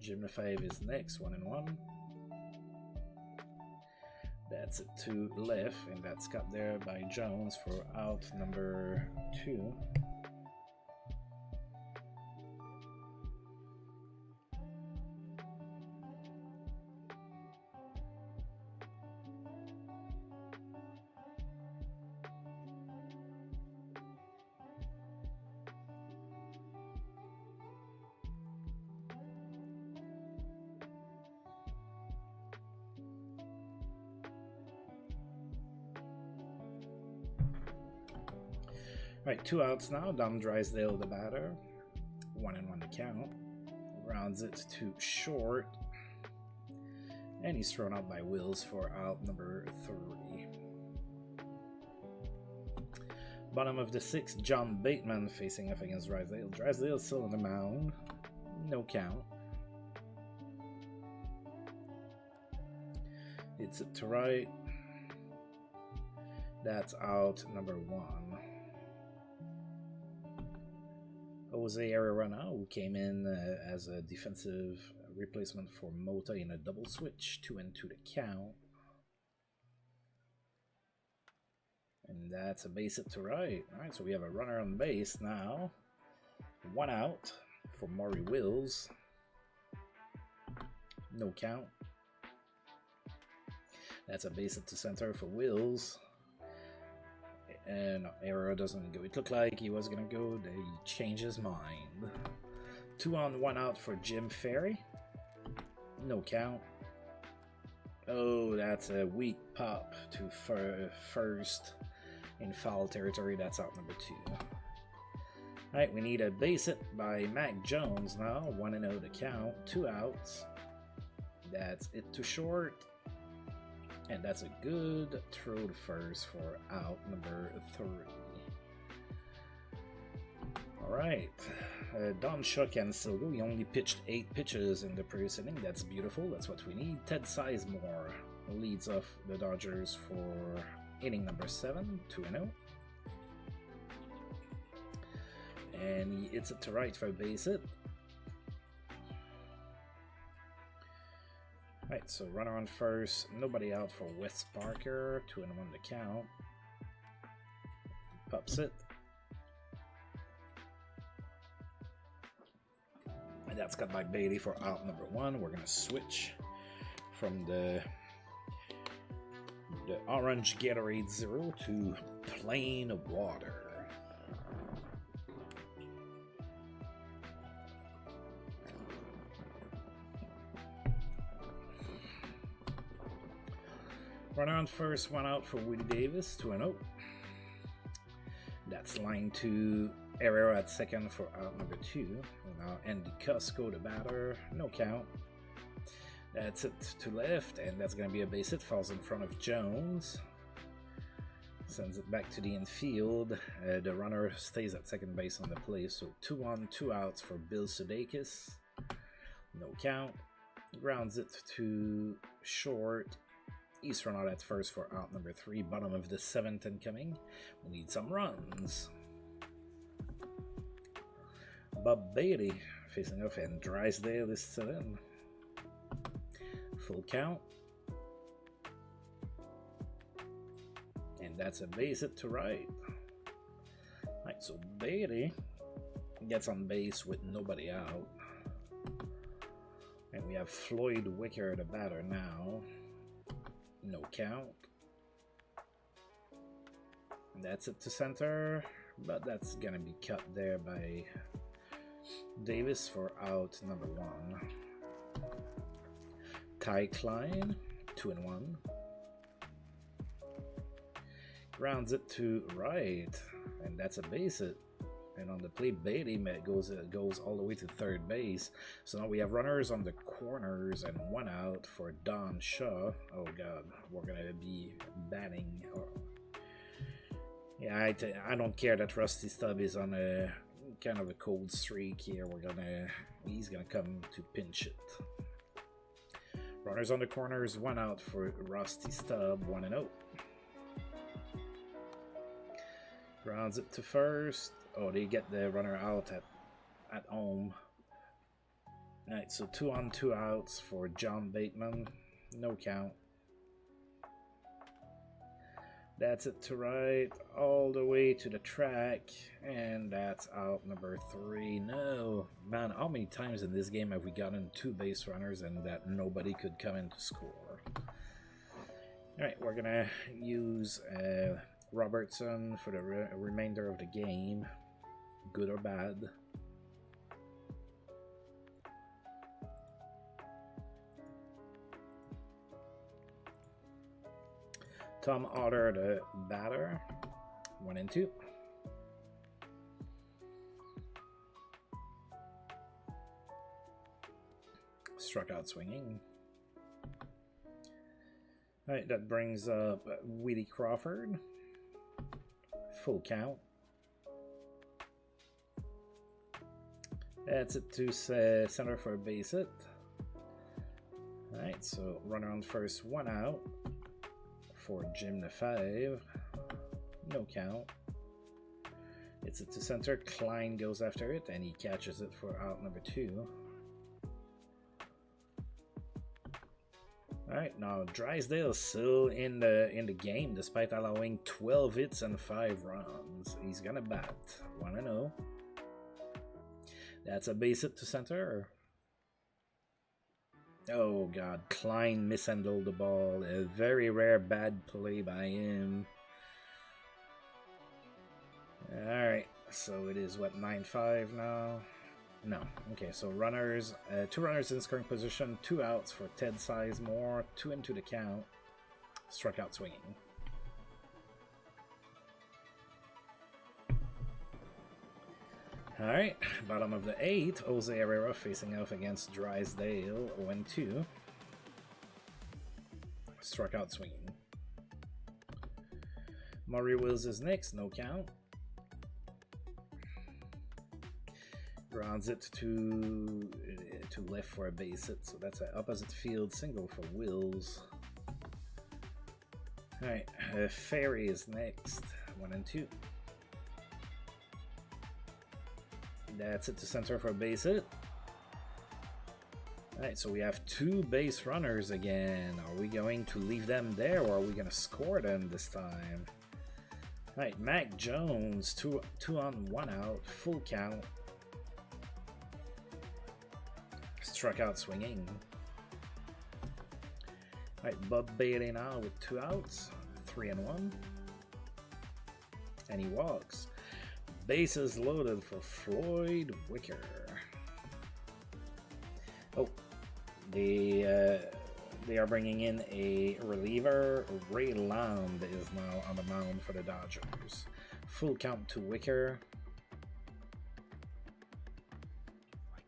Jim Lefebvre is next, 1-1. That's it to left, and that's cut there by Jones for out number 2. Right, 2 outs now. Dom Drysdale, the batter. 1-1 to count. Rounds it to short. And he's thrown out by Wills for out number 3. Bottom of the 6th, John Bateman facing off against Drysdale. Drysdale still on the mound. No count. It's it to right. That's out number 1. Jose Arana, who came in as a defensive replacement for Mota in a double switch, 2-2 to count. And that's a base hit to right. Alright, so we have a runner on base now. 1 out for Maury Wills. No count. That's a base hit to center for Wills. And Arrow doesn't go. It looked like he was gonna go. He changed his mind. 2 on, 1 out for Jim Ferry. No count. Oh, that's a weak pop to first in foul territory. That's out number 2. Alright, we need a base hit by Mac Jones now. 1-0 to count. 2 outs. That's it to short. And that's a good throw to first for out number 3. Alright. Don Shook and still go. He only pitched 8 pitches in the previous inning. That's beautiful. That's what we need. Ted Sizemore leads off the Dodgers for inning number 7, 2-0. And he hits it to right for a base hit. Alright, so runner on first, nobody out for Wes Parker, 2-1 to count. Pops it. And that's cut by Bailey for out number 1. We're going to switch from the orange Gatorade Zero to plain water. Runner on first, 1 out for Woody Davis, 2-0. That's line 2. Herrera at second for out number 2. And now Andy Cusco, the batter, no count. That's it to left, and that's going to be a base hit. Falls in front of Jones. Sends it back to the infield. The runner stays at second base on the play, so 2 on, 2 outs for Bill Sudeikis. No count. Grounds it to short. He's run out at first for out number 3. Bottom of the 7th incoming. We need some runs. Bob Beatty facing off, and Drysdale is still in. Full count. And that's a base hit to right. Alright, so Beatty gets on base with nobody out. And we have Floyd Wicker, the batter now. No count. That's it to center, but that's gonna be cut there by Davis for out number 1. Ty Klein, 2-1. Grounds it to right, and that's a base hit. And on the play, Bailey goes all the way to third base. So now we have runners on the corners and one out for Don Shaw. Oh god, we're gonna be batting. Yeah, I don't care that Rusty Stubb is on a kind of a cold streak here. He's gonna come to pinch it. Runners on the corners, one out for Rusty Stubb, 1-0. Grounds it to first. Oh, they get the runner out at home. Alright, so 2 on 2 outs for John Bateman. No count. That's it to right, all the way to the track, and that's out number 3. No, man, how many times in this game have we gotten 2 base runners and that nobody could come in to score? Alright, we're gonna use Robertson for the remainder of the game, good or bad. Tom Otter, the batter, 1 and 2. Struck out swinging. Alright, that brings up Willie Crawford. Full count. That's it to center for a base hit. Alright, so runner on first, 1 out. For Jim the 5, no count. It's it to center. Klein goes after it and he catches it for out number 2. Alright, now Drysdale still in the game despite allowing 12 hits and 5 runs. He's gonna bat, 1-0. That's a base hit to center. Oh god, Klein mishandled the ball. A very rare bad play by him. Alright, so it is what, 9-5 now? No. Okay, so runners, 2 runners in scoring position, 2 outs for Ted Sizemore, 2 into the count. Struck out swinging. Alright, bottom of the 8th, Jose Herrera facing off against Drysdale, 0-2. Struck out swinging. Maury Wills is next, no count. Grounds it to left for a base hit, so that's an opposite field single for Wills. Alright, Ferry is next, 1 and 2. That's it to center for a base hit. Alright, so we have 2 base runners again. Are we going to leave them there or are we going to score them this time? Alright, Mac Jones, 2 on 1 out, full count. Struck out swinging. Alright, Bob Bailey now with 2 outs, 3 and 1. And he walks. Bases loaded for Floyd Wicker. Oh, they are bringing in a reliever. Ray Land is now on the mound for the Dodgers. Full count to Wicker.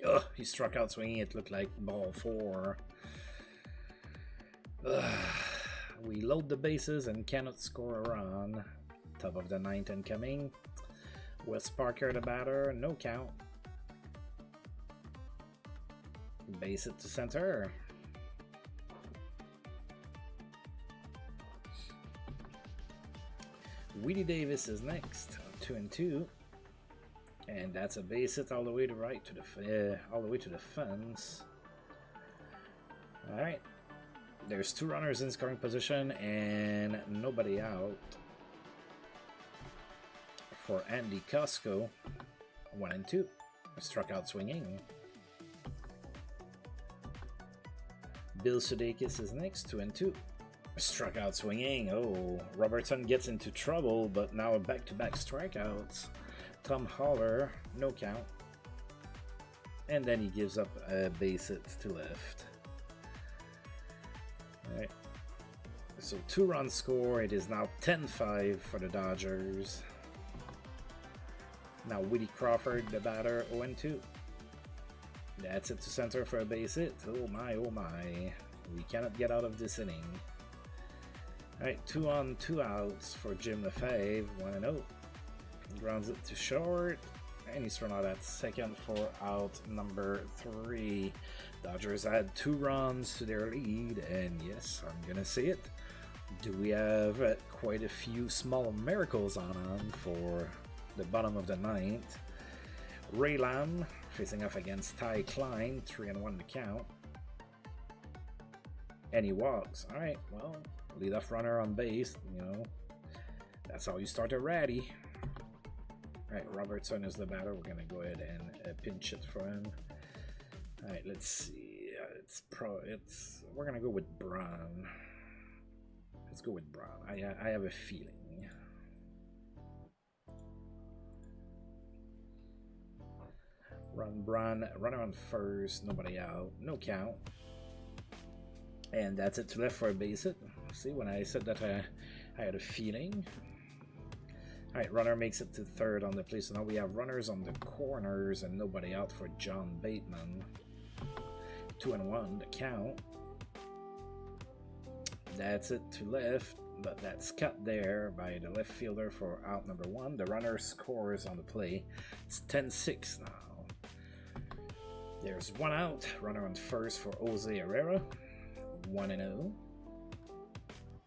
Ugh, he struck out swinging. It looked like ball 4. We load the bases and cannot score a run. Top of the 9th incoming. Wes Parker the batter, no count. Base it to center. Willie Davis is next, 2 and 2. And that's a base hit all the way to right to the all the way to the fence. All right. There's 2 runners in scoring position and nobody out. For Andy Costco, 1 and 2. Struck out swinging. Bill Sudeikis is next, 2 and 2. Struck out swinging. Oh, Robertson gets into trouble, but now back-to-back strikeouts. Tom Haller, no count. And then he gives up a base hit to left. Alright. So 2-run score. It is now 10-5 for the Dodgers. Now Woody Crawford, the batter, 0-2. That's it to center for a base hit. Oh my, oh my. We cannot get out of this inning. Alright, 2 on, 2 outs for Jim Lefebvre, 1-0. Grounds it to short, and he's thrown out at second for out number 3. Dodgers add 2 runs to their lead, and yes, I'm gonna say it. Do we have quite a few small miracles on for the bottom of the 9th? Ray Lamb facing off against Ty Klein, 3-1 to count. And he walks. Alright, well, leadoff runner on base, you know, that's how you start a ratty. Alright, Robertson is the batter. We're gonna go ahead and pinch it for him. Alright, let's see. We're gonna go with Brown. Let's go with Brown. I have a feeling. Brown, runner on first, nobody out, no count. And that's it to left for a base hit. See, when I said that I had a feeling. Alright, runner makes it to third on the play, so now we have runners on the corners and nobody out for John Bateman. 2-1 the count. That's it to left, but that's cut there by the left fielder for out number 1. The runner scores on the play. It's 10-6 now. There's 1 out. Runner on first for Jose Herrera. 1-0.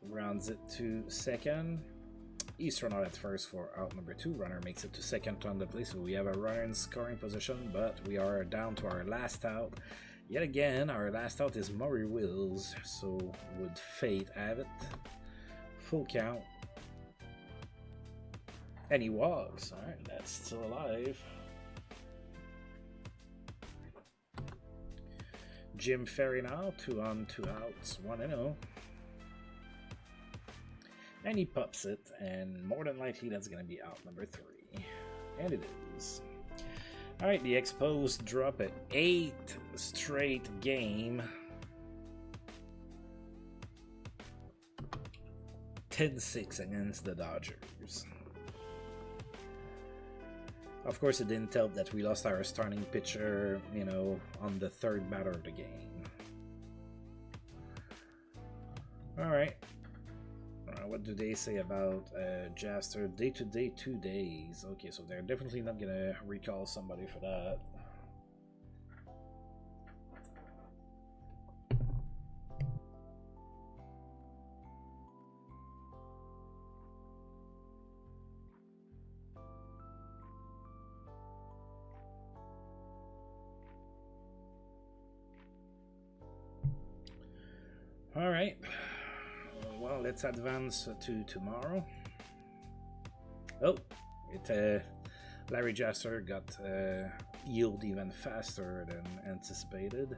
Rounds it to second. He's thrown out at first for out number 2. Runner makes it to second on the play, so we have a runner in scoring position, but we are down to our last out. Yet again, our last out is Maury Wills, so would fate have it? Full count. And he walks. Alright, that's still alive. Jim Ferry now, 2 on, 2 outs, 1-0. And he pops it, and more than likely that's going to be out number 3. And it is. Alright, the Expos drop an 8th straight game. 10-6 against the Dodgers. Of course, it didn't help that we lost our starting pitcher, you know, on the 3rd batter of the game. Alright. What do they say about Jaster? Day-to-day, 2 days. Okay, so they're definitely not gonna recall somebody for that. All right. Well, let's advance to tomorrow. Oh, Larry Jasser got healed even faster than anticipated.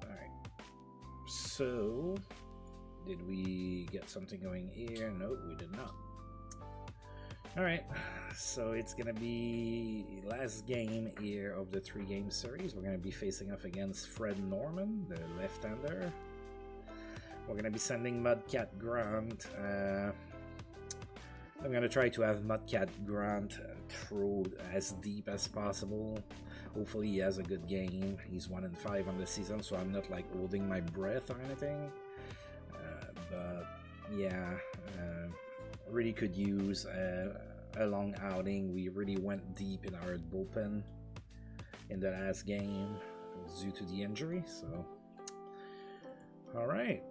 Alright, so did we get something going here? No, we did not. Alright, so it's gonna be last game here of the 3-game series. We're gonna be facing off against Fred Norman, the left-hander. We're gonna be sending Mudcat Grant. I'm gonna try to have Mudcat Grant throw as deep as possible. Hopefully he has a good game. He's 1-5 on the season, so I'm not like holding my breath or anything. But yeah, really could use a long outing. We really went deep in our bullpen in the last game due to the injury. So, all right.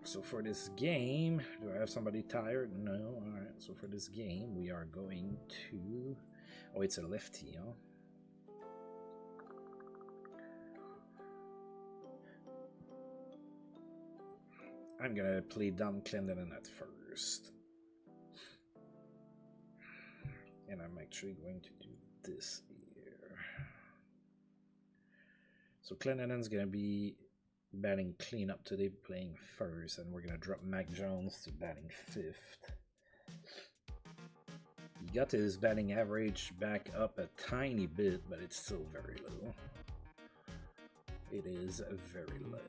So for this game, do I have somebody tired? No. Alright, so for this game, we are going to... Oh, it's a lefty, huh? I'm gonna play Don Clendenon at first. And I'm actually going to do this here. So Clendonon's gonna be batting cleanup today, playing first, and we're gonna drop Mac Jones to batting 5th. He got his batting average back up a tiny bit, but it's still very low. It is very low.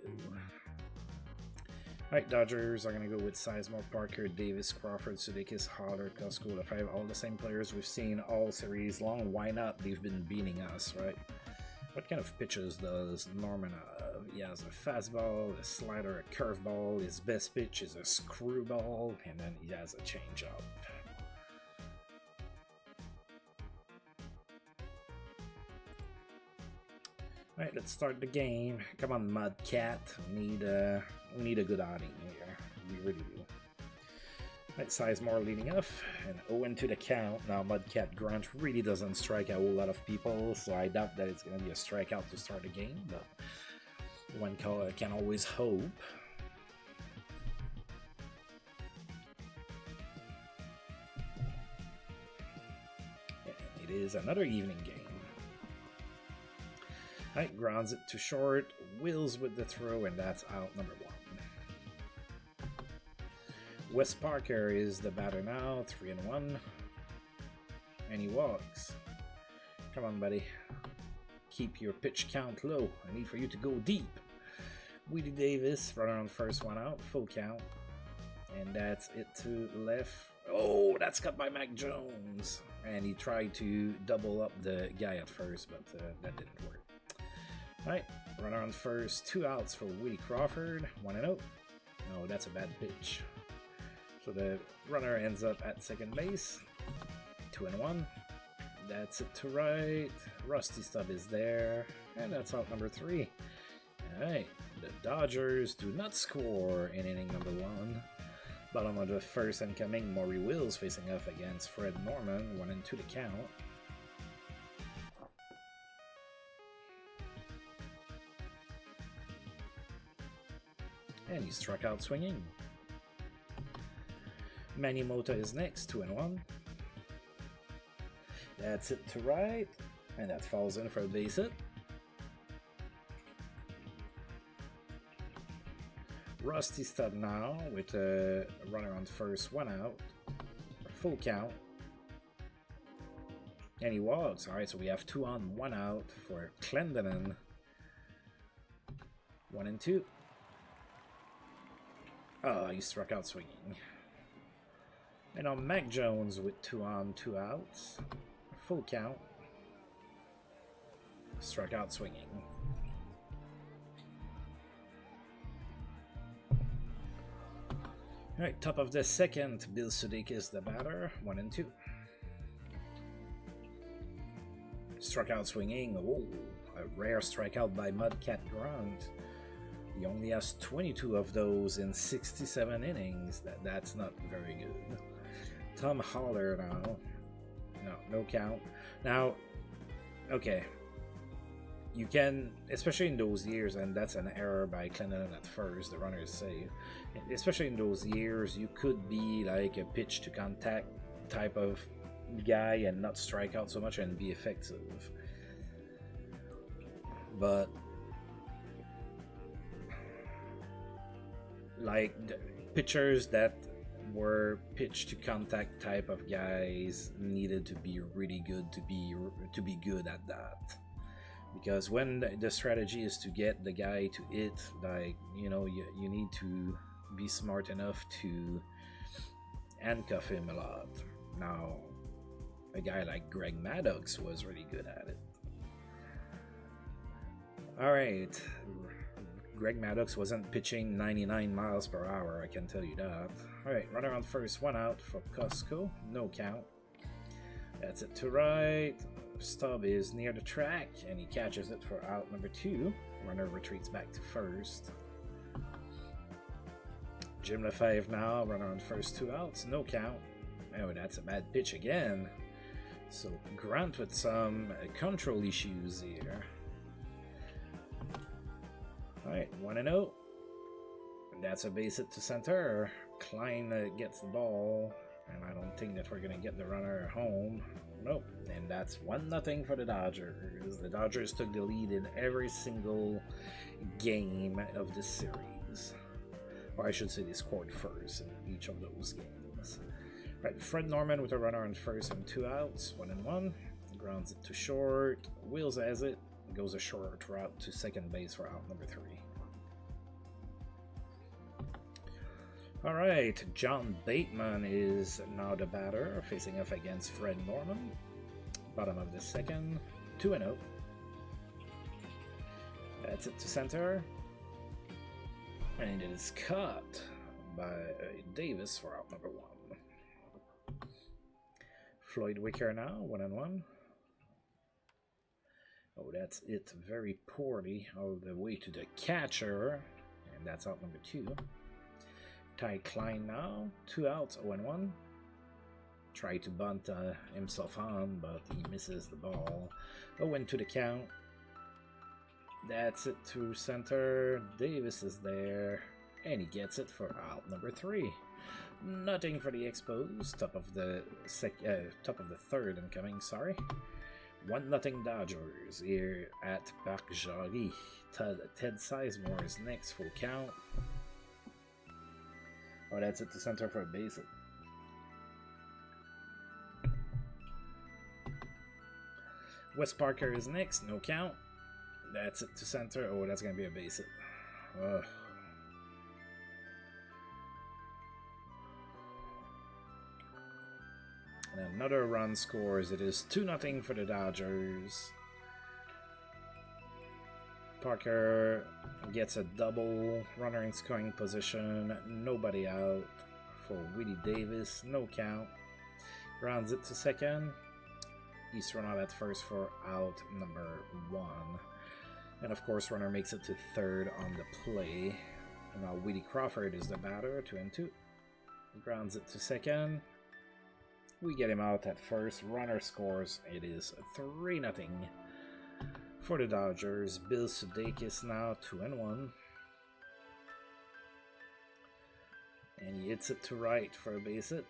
Alright, Dodgers are going to go with Sizemore, Parker, Davis, Crawford, Sudeikis, Holler, Costco, the 5, all the same players we've seen all series long. Why not? They've been beating us, right? What kind of pitches does Norman have? He has a fastball, a slider, a curveball. His best pitch is a screwball, and then he has a changeup. Alright, let's start the game. Come on, Mudcat. We need a good outing here. We really do. Alright, Sizemore leading off, and 0 to the count. Now, Mudcat Grunt really doesn't strike a whole lot of people, so I doubt that it's going to be a strikeout to start the game, but one can always hope. And it is another evening game. Alright, grounds it to short, Wills with the throw, and that's out number 1. Wes Parker is the batter now, 3-1. And he walks. Come on, buddy. Keep your pitch count low. I need for you to go deep. Weedy Davis, runner on first, 1 out, full count. And that's it to left. Oh, that's cut by Mac Jones. And he tried to double up the guy at first, but that didn't work. Alright, runner on first, 2 outs for Woody Crawford, 1-0. No, that's a bad pitch. So the runner ends up at second base, 2-1. That's it to right. Rusty Stub is there, and that's out number 3. Alright, the Dodgers do not score in inning number 1. Bottom of the first incoming, Maury Wills facing off against Fred Norman, 1-2 the count. And he struck out swinging. Manny Mota is next, 2-1. That's it to right, and that falls in for a base hit. Rusty Stub now with a runner on first, 1 out, full count. And he walks. Alright, so we have 2 on, 1 out for Clendenin. 1-2. Oh, he struck out swinging. And on Mac Jones with 2 on, 2 outs. Full count. Struck out swinging. Alright, top of the second, Bill Sudeikis the batter, 1-2. Struck out swinging. Oh, a rare strikeout by Mudcat Grunt. He only has 22 of those in 67 innings. That's not very good. Tom Holler now. No count. Now, okay. You can, especially in those years, and that's an error by Clendenin at first, the runner is safe. Especially in those years, you could be like a pitch to contact type of guy and not strike out so much and be effective. But like pitchers that were pitch to contact type of guys needed to be really good to be good at that, because when the strategy is to get the guy to hit, like, you know, you need to be smart enough to handcuff him a lot. Now a guy like Greg Maddox was really good at it. All right, Greg Maddox wasn't pitching 99 miles per hour, I can tell you that. Alright, runner on first, 1 out for Costco, no count. That's it to right. Stub is near the track, and he catches it for out number 2. Runner retreats back to first. Jim LeFave now, runner on first, 2 outs, no count. Oh, that's a bad pitch again. So Grant with some control issues here. Alright, 1-0. That's a base hit to center. Klein gets the ball, and I don't think that we're going to get the runner home. Nope. And that's 1-0 for the Dodgers. The Dodgers took the lead in every single game of this series. Or I should say they scored first in each of those games. Right, Fred Norman with a runner on first and 2 outs, 1-1. Grounds it to short. Wills has it. Goes a short route to second base for out number 3. All right, John Bateman is now the batter, facing off against Fred Norman. Bottom of the second, 2-0. That's it to center. And it is caught by Davis for out number 1. Floyd Wicker now, 1-1. Oh, that's it very poorly all the way to the catcher. And that's out number 2. Ty Klein now, 2 outs, 0-1. Try to bunt himself on, but he misses the ball. 0-2 to the count. That's it to center. Davis is there, and he gets it for out number 3. Nothing for the Expos. Top of the third incoming. Sorry. 1-0 Dodgers here at Parc Jarry. Ted Sizemore is next. Full count. Oh, that's it to center for a base hit. Wes Parker is next. No count. That's it to center. Oh, that's going to be a base hit. Ugh. And another run scores. It is 2-0 for the Dodgers. Parker gets a double. Runner in scoring position. Nobody out for Willie Davis. No count. Grounds it to second. He's run out at first for out number 1. And of course, runner makes it to third on the play. And now Willie Crawford is the batter, 2-2. Grounds it to second. We get him out at first. Runner scores. It is 3-0 for the Dodgers. Bill Sudeikis now, 2-1. And he hits it to right for a base hit.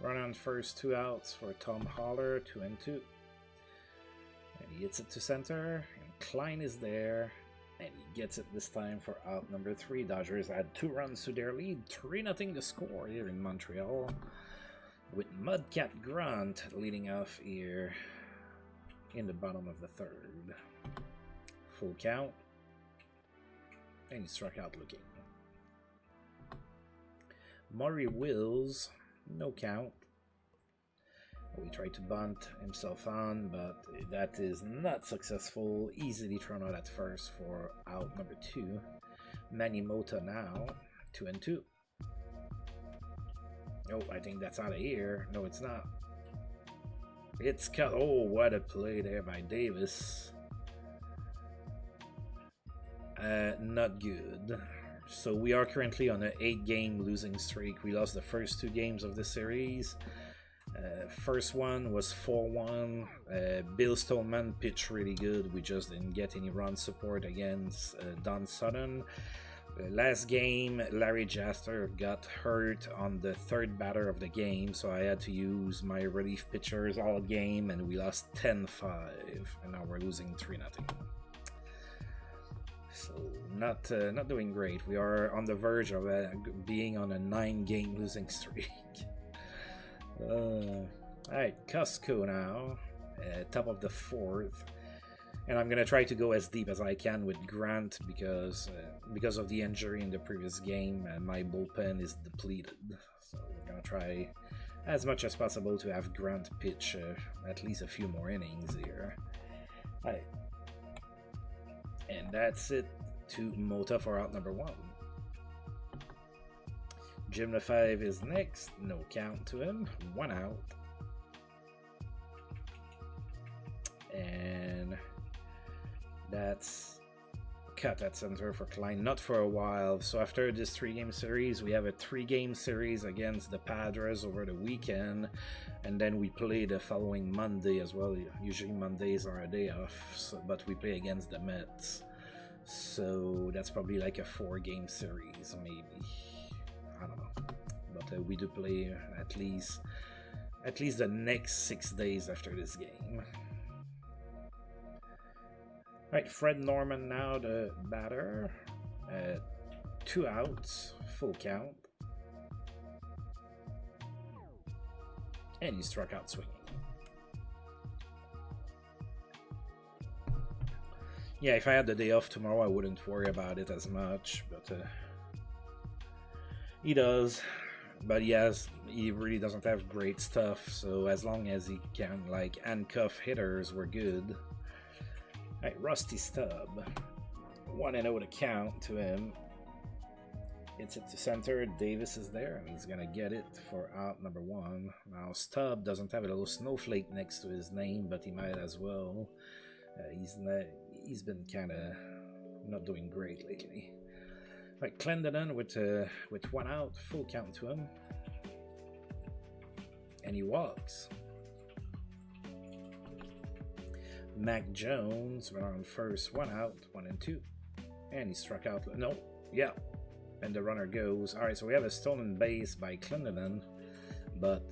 Run on first, 2 outs for Tom Haller, 2-2. And he hits it to center, and Klein is there, and he gets it this time for out number 3. Dodgers add 2 runs to their lead, 3-0 to score here in Montreal, with Mudcat Grant leading off here in the bottom of the third. Full count, and he struck out looking. Maury Wills, no count. We tried to bunt himself on, but that is not successful. Easily thrown out at first for out number 2. Manny Mota now, 2-2. Oh, I think that's out of here. No, it's not. It's cut. Oh, what a play there by Davis. Not good. So we are currently on an 8-game losing streak. We lost the first 2 games of the series. First one was 4-1. Bill Stoneman pitched really good. We just didn't get any run support against Don Sutton. Last game, Larry Jaster got hurt on the 3rd batter of the game, so I had to use my relief pitchers all game, and we lost 10-5, and now we're losing 3-0. So not doing great. We are on the verge of being on a 9-game losing streak. Alright, Cusco now, top of the 4th, and I'm gonna try to go as deep as I can with Grant because of the injury in the previous game, and my bullpen is depleted. So we're gonna try as much as possible to have Grant pitch at least a few more innings here. Alright. And that's it to Mota for out number 1. Jim Lefebvre is next. No count to him. 1 out. And that's cut at center for Klein. Not for a while. So after this 3-game series, we have a 3-game series against the Padres over the weekend. And then we play the following Monday as well. Usually Mondays are a day off. So, but we play against the Mets. So that's probably like a 4-game series, maybe. I don't know. But we do play at least the next 6 days after this game. Alright, Fred Norman now the batter. 2 outs, full count. And he struck out swinging. Yeah, if I had the day off tomorrow, I wouldn't worry about it as much, but he does. But he really doesn't have great stuff, so as long as he can, like, handcuff hitters, we're good. Alright, Rusty Stub. 1-0 to count to him. Hits it to center. Davis is there, and he's gonna get it for out number 1. Now, Stub doesn't have a little snowflake next to his name, but he might as well. He's been kind of not doing great lately. Like Clendenon with 1 out, full count to him, and he walks. Mac Jones went on first, 1 out, 1 and 2, and he struck out. No, yeah, and the runner goes. All right, so we have a stolen base by Clendenon, but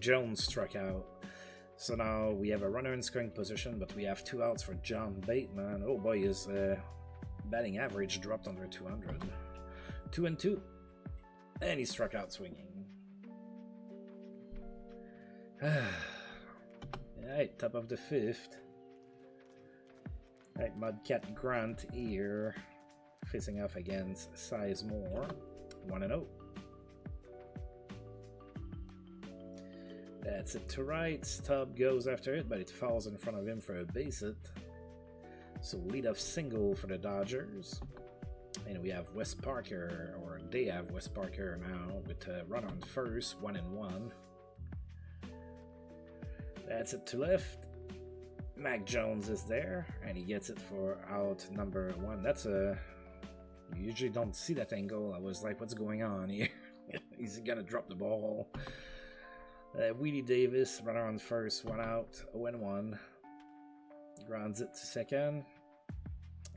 Jones struck out. So now we have a runner in scoring position, but we have 2 outs for John Bateman. Oh boy, his batting average dropped under 200. 2 and 2. And he struck out swinging. Alright, top of the 5th. Alright, Mudcat Grant here, facing off against Sizemore. 1-0. That's it to right. Stubb goes after it, but it falls in front of him for a base hit. So leadoff single for the Dodgers. And we have Wes Parker, or they have Wes Parker now, with a run on first, 1 and 1. That's it to left. Mac Jones is there, and he gets it for out number 1. That's a... You usually don't see that angle. I was like, what's going on here? He's gonna drop the ball. Wheatie Davis, runner on first, 1 out, 0-1. Grounds it to second.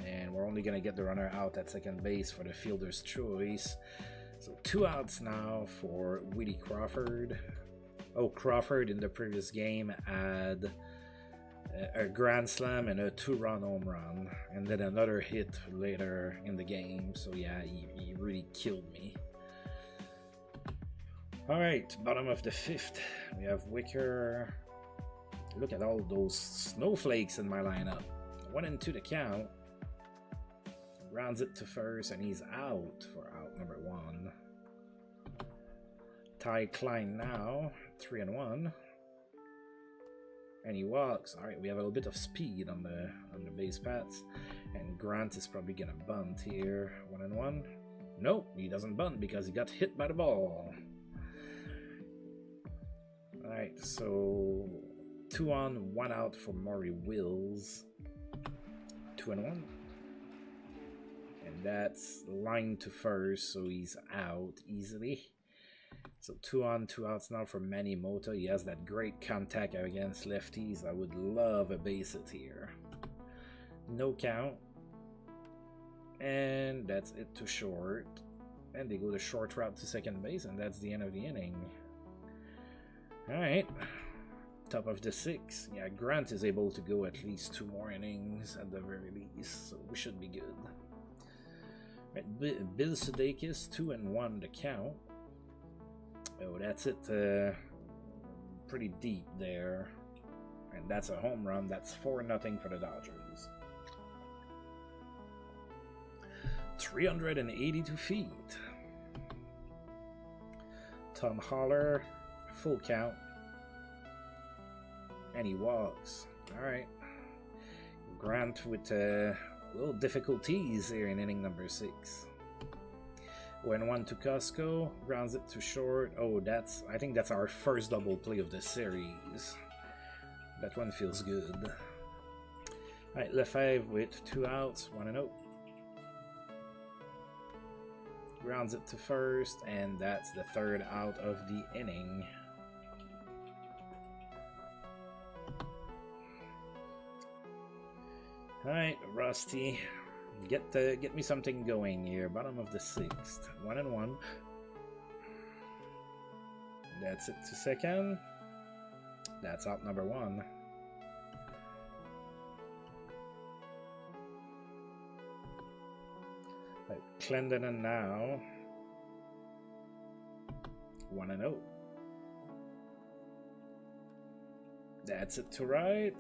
And we're only going to get the runner out at second base for the fielder's choice. So 2 outs now for Wheatie Crawford. Oh, Crawford in the previous game had a grand slam and a 2-run home run. And then another hit later in the game. So yeah, he really killed me. Alright, bottom of the 5th, we have Wicker. Look at all those snowflakes in my lineup. 1 and 2 to count. Rounds it to first, and he's out for out number 1. Ty Klein now, 3 and 1. And he walks. Alright, we have a little bit of speed on the base paths. And Grant is probably gonna bunt here. 1 and 1. Nope, he doesn't bunt because he got hit by the ball. Alright, so 2 on, 1 out for Maury Wills. 2 and 1. And that's line to first, so he's out easily. So 2 on, 2 outs now for Manny Mota. He has that great contact against lefties. I would love a base hit here. No count. And that's it to short. And they go the short route to second base, and that's the end of the inning. Alright, top of the 6th. Yeah, Grant is able to go at least 2 more innings at the very least, so we should be good. Right, Bill Sudeikis, 2 and 1 to count. Oh, that's it. Pretty deep there. And that's a home run. That's 4-0 for the Dodgers. 382 feet. Tom Holler. Full count, and he walks. Alright, Grant with little difficulties here in inning number 6. 1-1 to Costco, grounds it to short. Oh, I think that's our first double play of the series. That one feels good. Alright, Lefebvre with 2 outs, 1 and 0. Grounds it to first, and that's the 3rd out of the inning. Alright, Rusty, get me something going here. Bottom of the 6th, 1 and 1. That's it to second. That's out number 1. Right, Clendenon now. 1 and 0. That's it to right.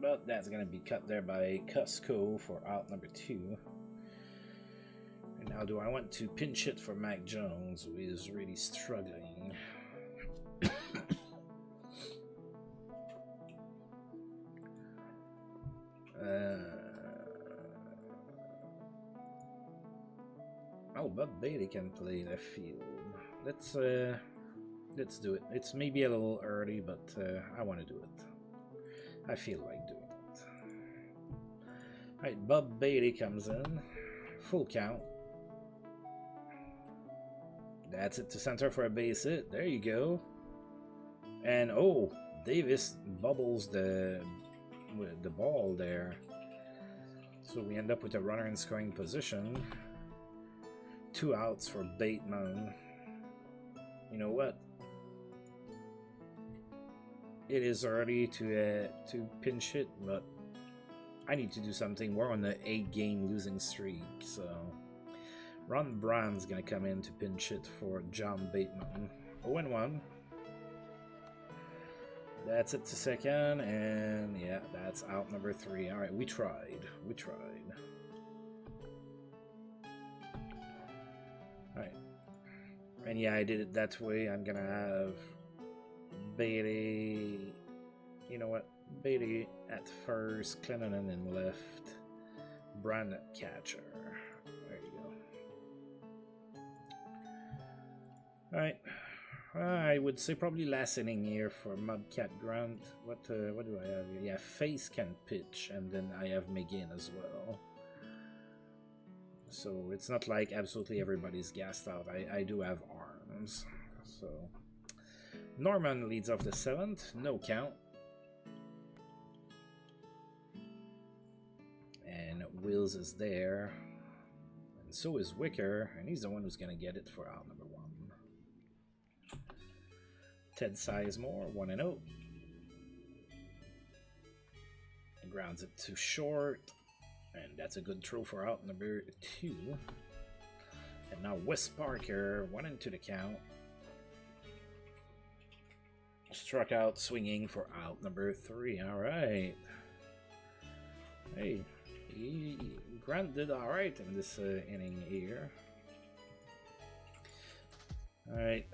But that's going to be cut there by Cusco for out number 2. And now do I want to pinch hit for Mac Jones, who is really struggling? Oh, but Bailey can play left field. Let's do it. It's maybe a little early, but I want to do it. I feel like doing it. Alright, Bob Bailey comes in. Full count. That's it to center for a base hit. There you go. And oh, Davis bubbles the ball there. So we end up with a runner in scoring position. 2 outs for Bateman. You know what? It is early to pinch hit, but I need to do something. We're on the 8-game losing streak, so Ron Brown's gonna come in to pinch hit for John Bateman. 0-1. That's it to second, and yeah, that's out number 3. All right, we tried. We tried. All right, and yeah, I did it that way. I'm gonna have Bailey. You know what? Bailey at first, Clennon in left, Brown at catcher. There you go. All right. I would say probably last inning here for Mudcat Grant. What do I have here? Yeah, Face can pitch, and then I have McGinn as well. So it's not like absolutely everybody's gassed out. I do have arms. So Norman leads off the 7th. No count. And Wills is there. And so is Wicker, and he's the one who's going to get it for out number 1. Ted Sizemore, 1-0. And grounds it to short. And that's a good throw for out number 2. And now Wes Parker, 1-2 the count. Struck out swinging for out number 3. Alright. Hey, Grant did alright in this inning here. Alright,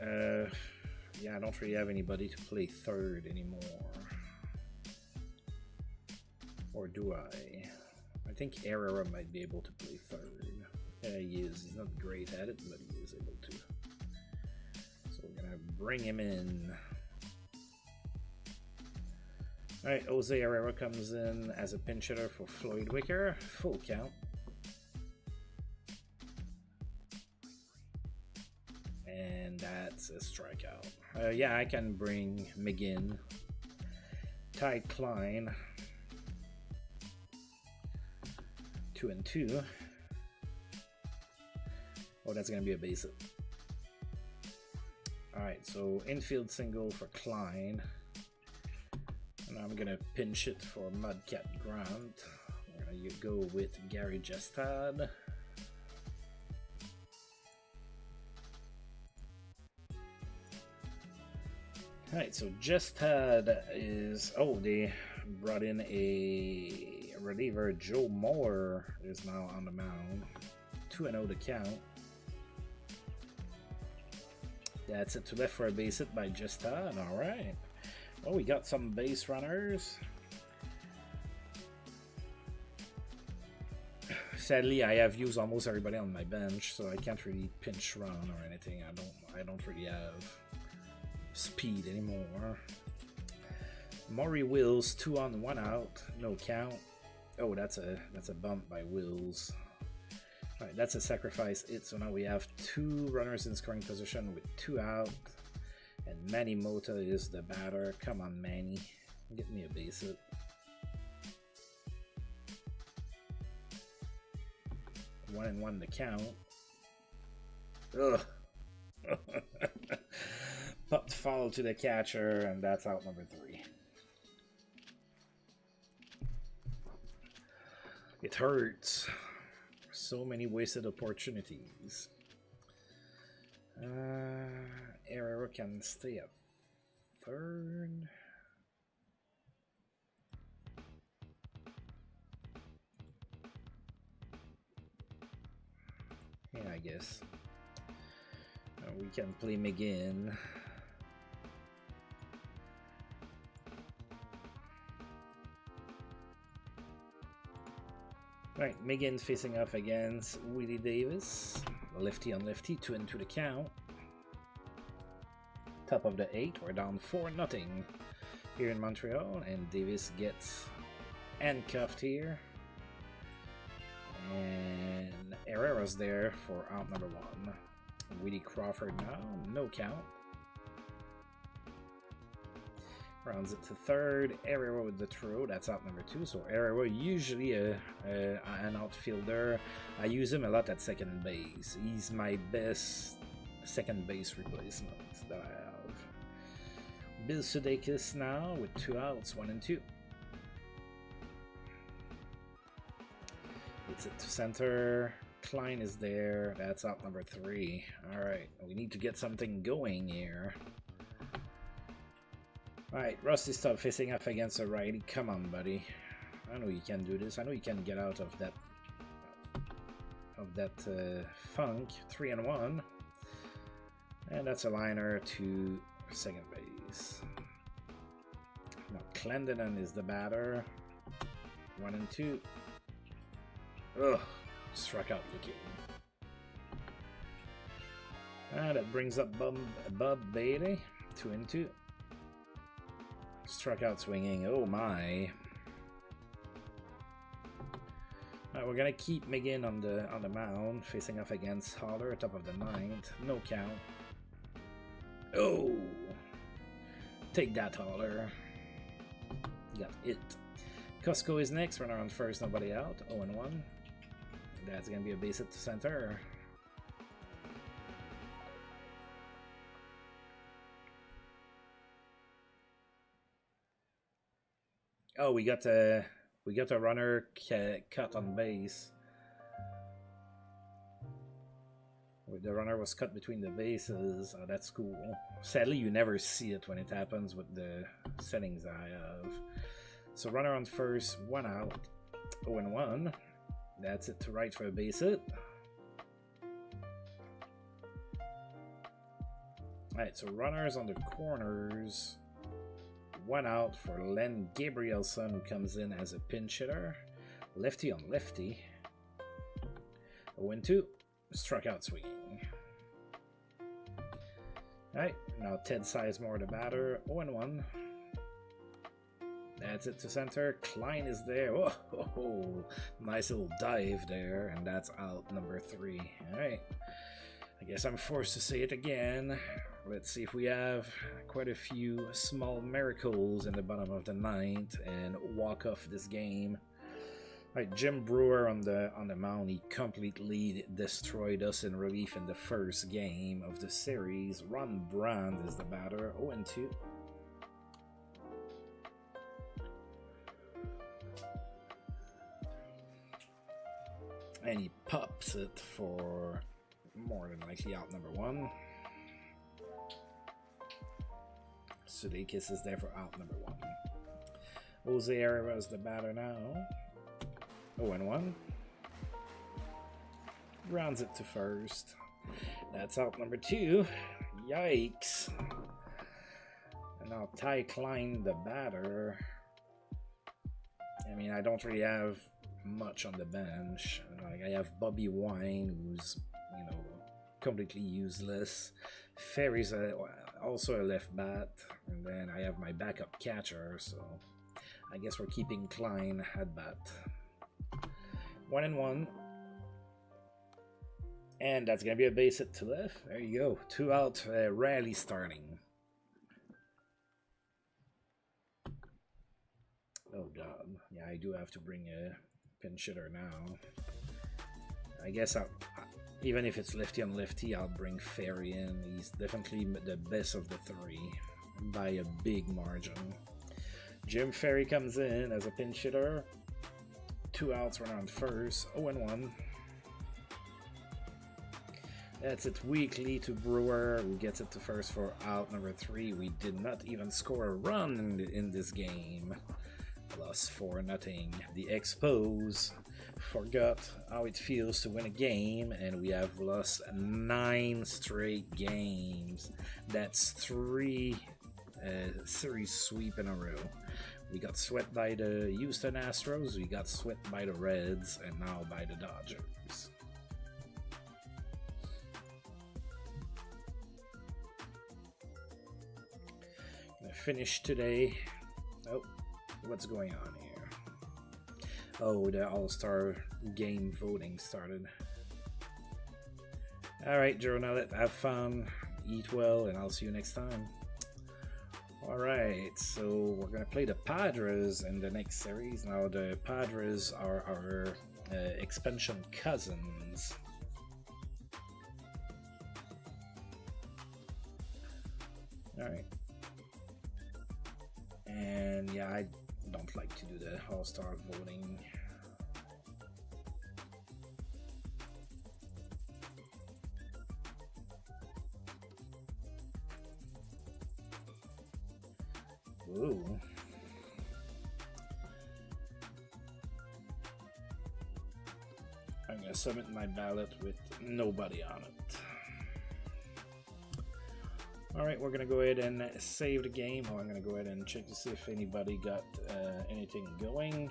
yeah, I don't really have anybody to play third anymore. Or do I? I think Herrera might be able to play third. Yeah, he is. He's not great at it, but he is able to. So we're going to bring him in. Alright, Jose Herrera comes in as a pinch hitter for Floyd Wicker. Full count. And that's a strikeout. Yeah, I can bring McGinn. Ty Klein. 2-2. Oh, that's going to be a base hit. Alright, so infield single for Klein. And I'm going to pinch it for Mudcat Grant. We're going to go with Gary Jestad. Alright, so Jestad is... Oh, they brought in a reliever. Joe Moore is now on the mound. 2-0 to count. That's it to left for a base hit by Jestad. Alright. Well, we got some base runners. Sadly, I have used almost everybody on my bench, so I can't really pinch run or anything. I don't really have speed anymore. Maury Wills, 2 on, 1 out, no count. Oh, that's a bump by Wills. All right, that's a sacrifice hit. So now we have 2 runners in scoring position with 2 out, and Manny Mota is the batter. Come on, Manny, get me a base hit. One and one to count. Ugh. Popped foul to the catcher, and that's out number 3. It hurts. So many wasted opportunities. Herrera can stay at third. Yeah, I guess. We can play McGinn. Right, McGinn facing off against Willie Davis. Lefty on lefty, 2-2 the count. Top of the 8, we're down 4-0 here in Montreal, and Davis gets handcuffed here. And Herrera's there for out number 1. Willie Crawford now, no count. Rounds it to third. Herrera with the throw, that's out number 2. So Herrera usually an outfielder. I use him a lot at second base. He's my best second base replacement that I have. Bill Sudeikis now with 2 outs, 1 and 2. It's it to center. Klein is there. That's out number 3. Alright, we need to get something going here. Alright, Rusty Stubb facing up against a righty. Come on, buddy. I know you can do this. I know you can get out of that funk. 3-1. And that's a liner to second base. Now Clendenon is the batter. 1 and 2. Ugh, struck out looking. That brings up Bub Bailey. 2 and 2. Struck out swinging. Oh my. Alright, we're gonna keep McGinn on the mound, facing off against Holler, top of the 9th. No count. Oh, take that, Holler. Got it. Costco is next. Runner on first, nobody out. 0-1. That's gonna be a base hit to center. Oh, we got a runner cut on base. The runner was cut between the bases. Oh, that's cool. Sadly, you never see it when it happens with the settings I have. So runner on first, 1 out, 0-1. That's it to right for a base hit. Alright, so runners on the corners. 1 out for Len Gabrielson, who comes in as a pinch hitter. Lefty on lefty. 0-2. Struck out swinging. Alright, now Ted Sizemore the batter. 0-1. That's it to center. Klein is there. Oh, nice little dive there, and that's out number 3. Alright. I guess I'm forced to say it again. Let's see if we have quite a few small miracles in the bottom of the 9th and walk off this game. Right, Jim Brewer on the mound. He completely destroyed us in relief in the first game of the series. Ron Brand is the batter. 0-2. And he pops it for more than likely out number 1. Sudeikis is there for out number 1. Jose Herrera is the batter now. 0-1. Rounds it to first. That's out number 2. Yikes. And now Ty Klein, the batter. I mean, I don't really have much on the bench. Like, I have Bobby Wine, who's, you know, completely useless. Ferry's also a left bat. And then I have my backup catcher, so I guess we're keeping Klein at bat. 1-1. And that's going to be a base hit to left. There you go. 2 out, rarely starting. Oh, God. Yeah, I do have to bring a pinch hitter now. I guess even if it's lefty on lefty, I'll bring Ferry in. He's definitely the best of the 3 by a big margin. Jim Ferry comes in as a pinch hitter. 2 outs, run on first. 0-1. That's it weekly to Brewer, who gets it to first for out number 3. We did not even score a run in this game. Plus 4-0. The Expos forgot how it feels to win a game, and we have lost 9 straight games. That's 3 series sweep in a row. We got swept by the Houston Astros, we got swept by the Reds, and now by the Dodgers. Gonna finish today. Oh, what's going on here? Oh, the All-Star game voting started. Alright, Journal, have fun, eat well, and I'll see you next time. Alright, so we're going to play the Padres in the next series. Now, the Padres are our expansion cousins. Alright. And yeah, I don't like to do the All-Star voting. Ooh. I'm gonna submit my ballot with nobody on it. Alright, we're gonna go ahead and save the game. I'm gonna go ahead and check to see if anybody got anything going.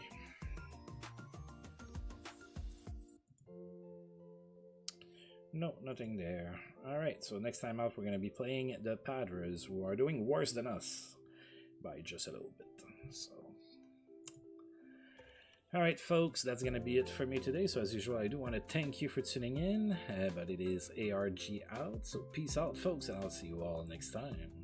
No, nothing there. Alright, so next time out we're gonna be playing the Padres, who are doing worse than us by just a little bit. So alright folks, that's gonna be it for me today. So as usual, I do want to thank you for tuning in, but it is ARG out, so peace out folks, and I'll see you all next time.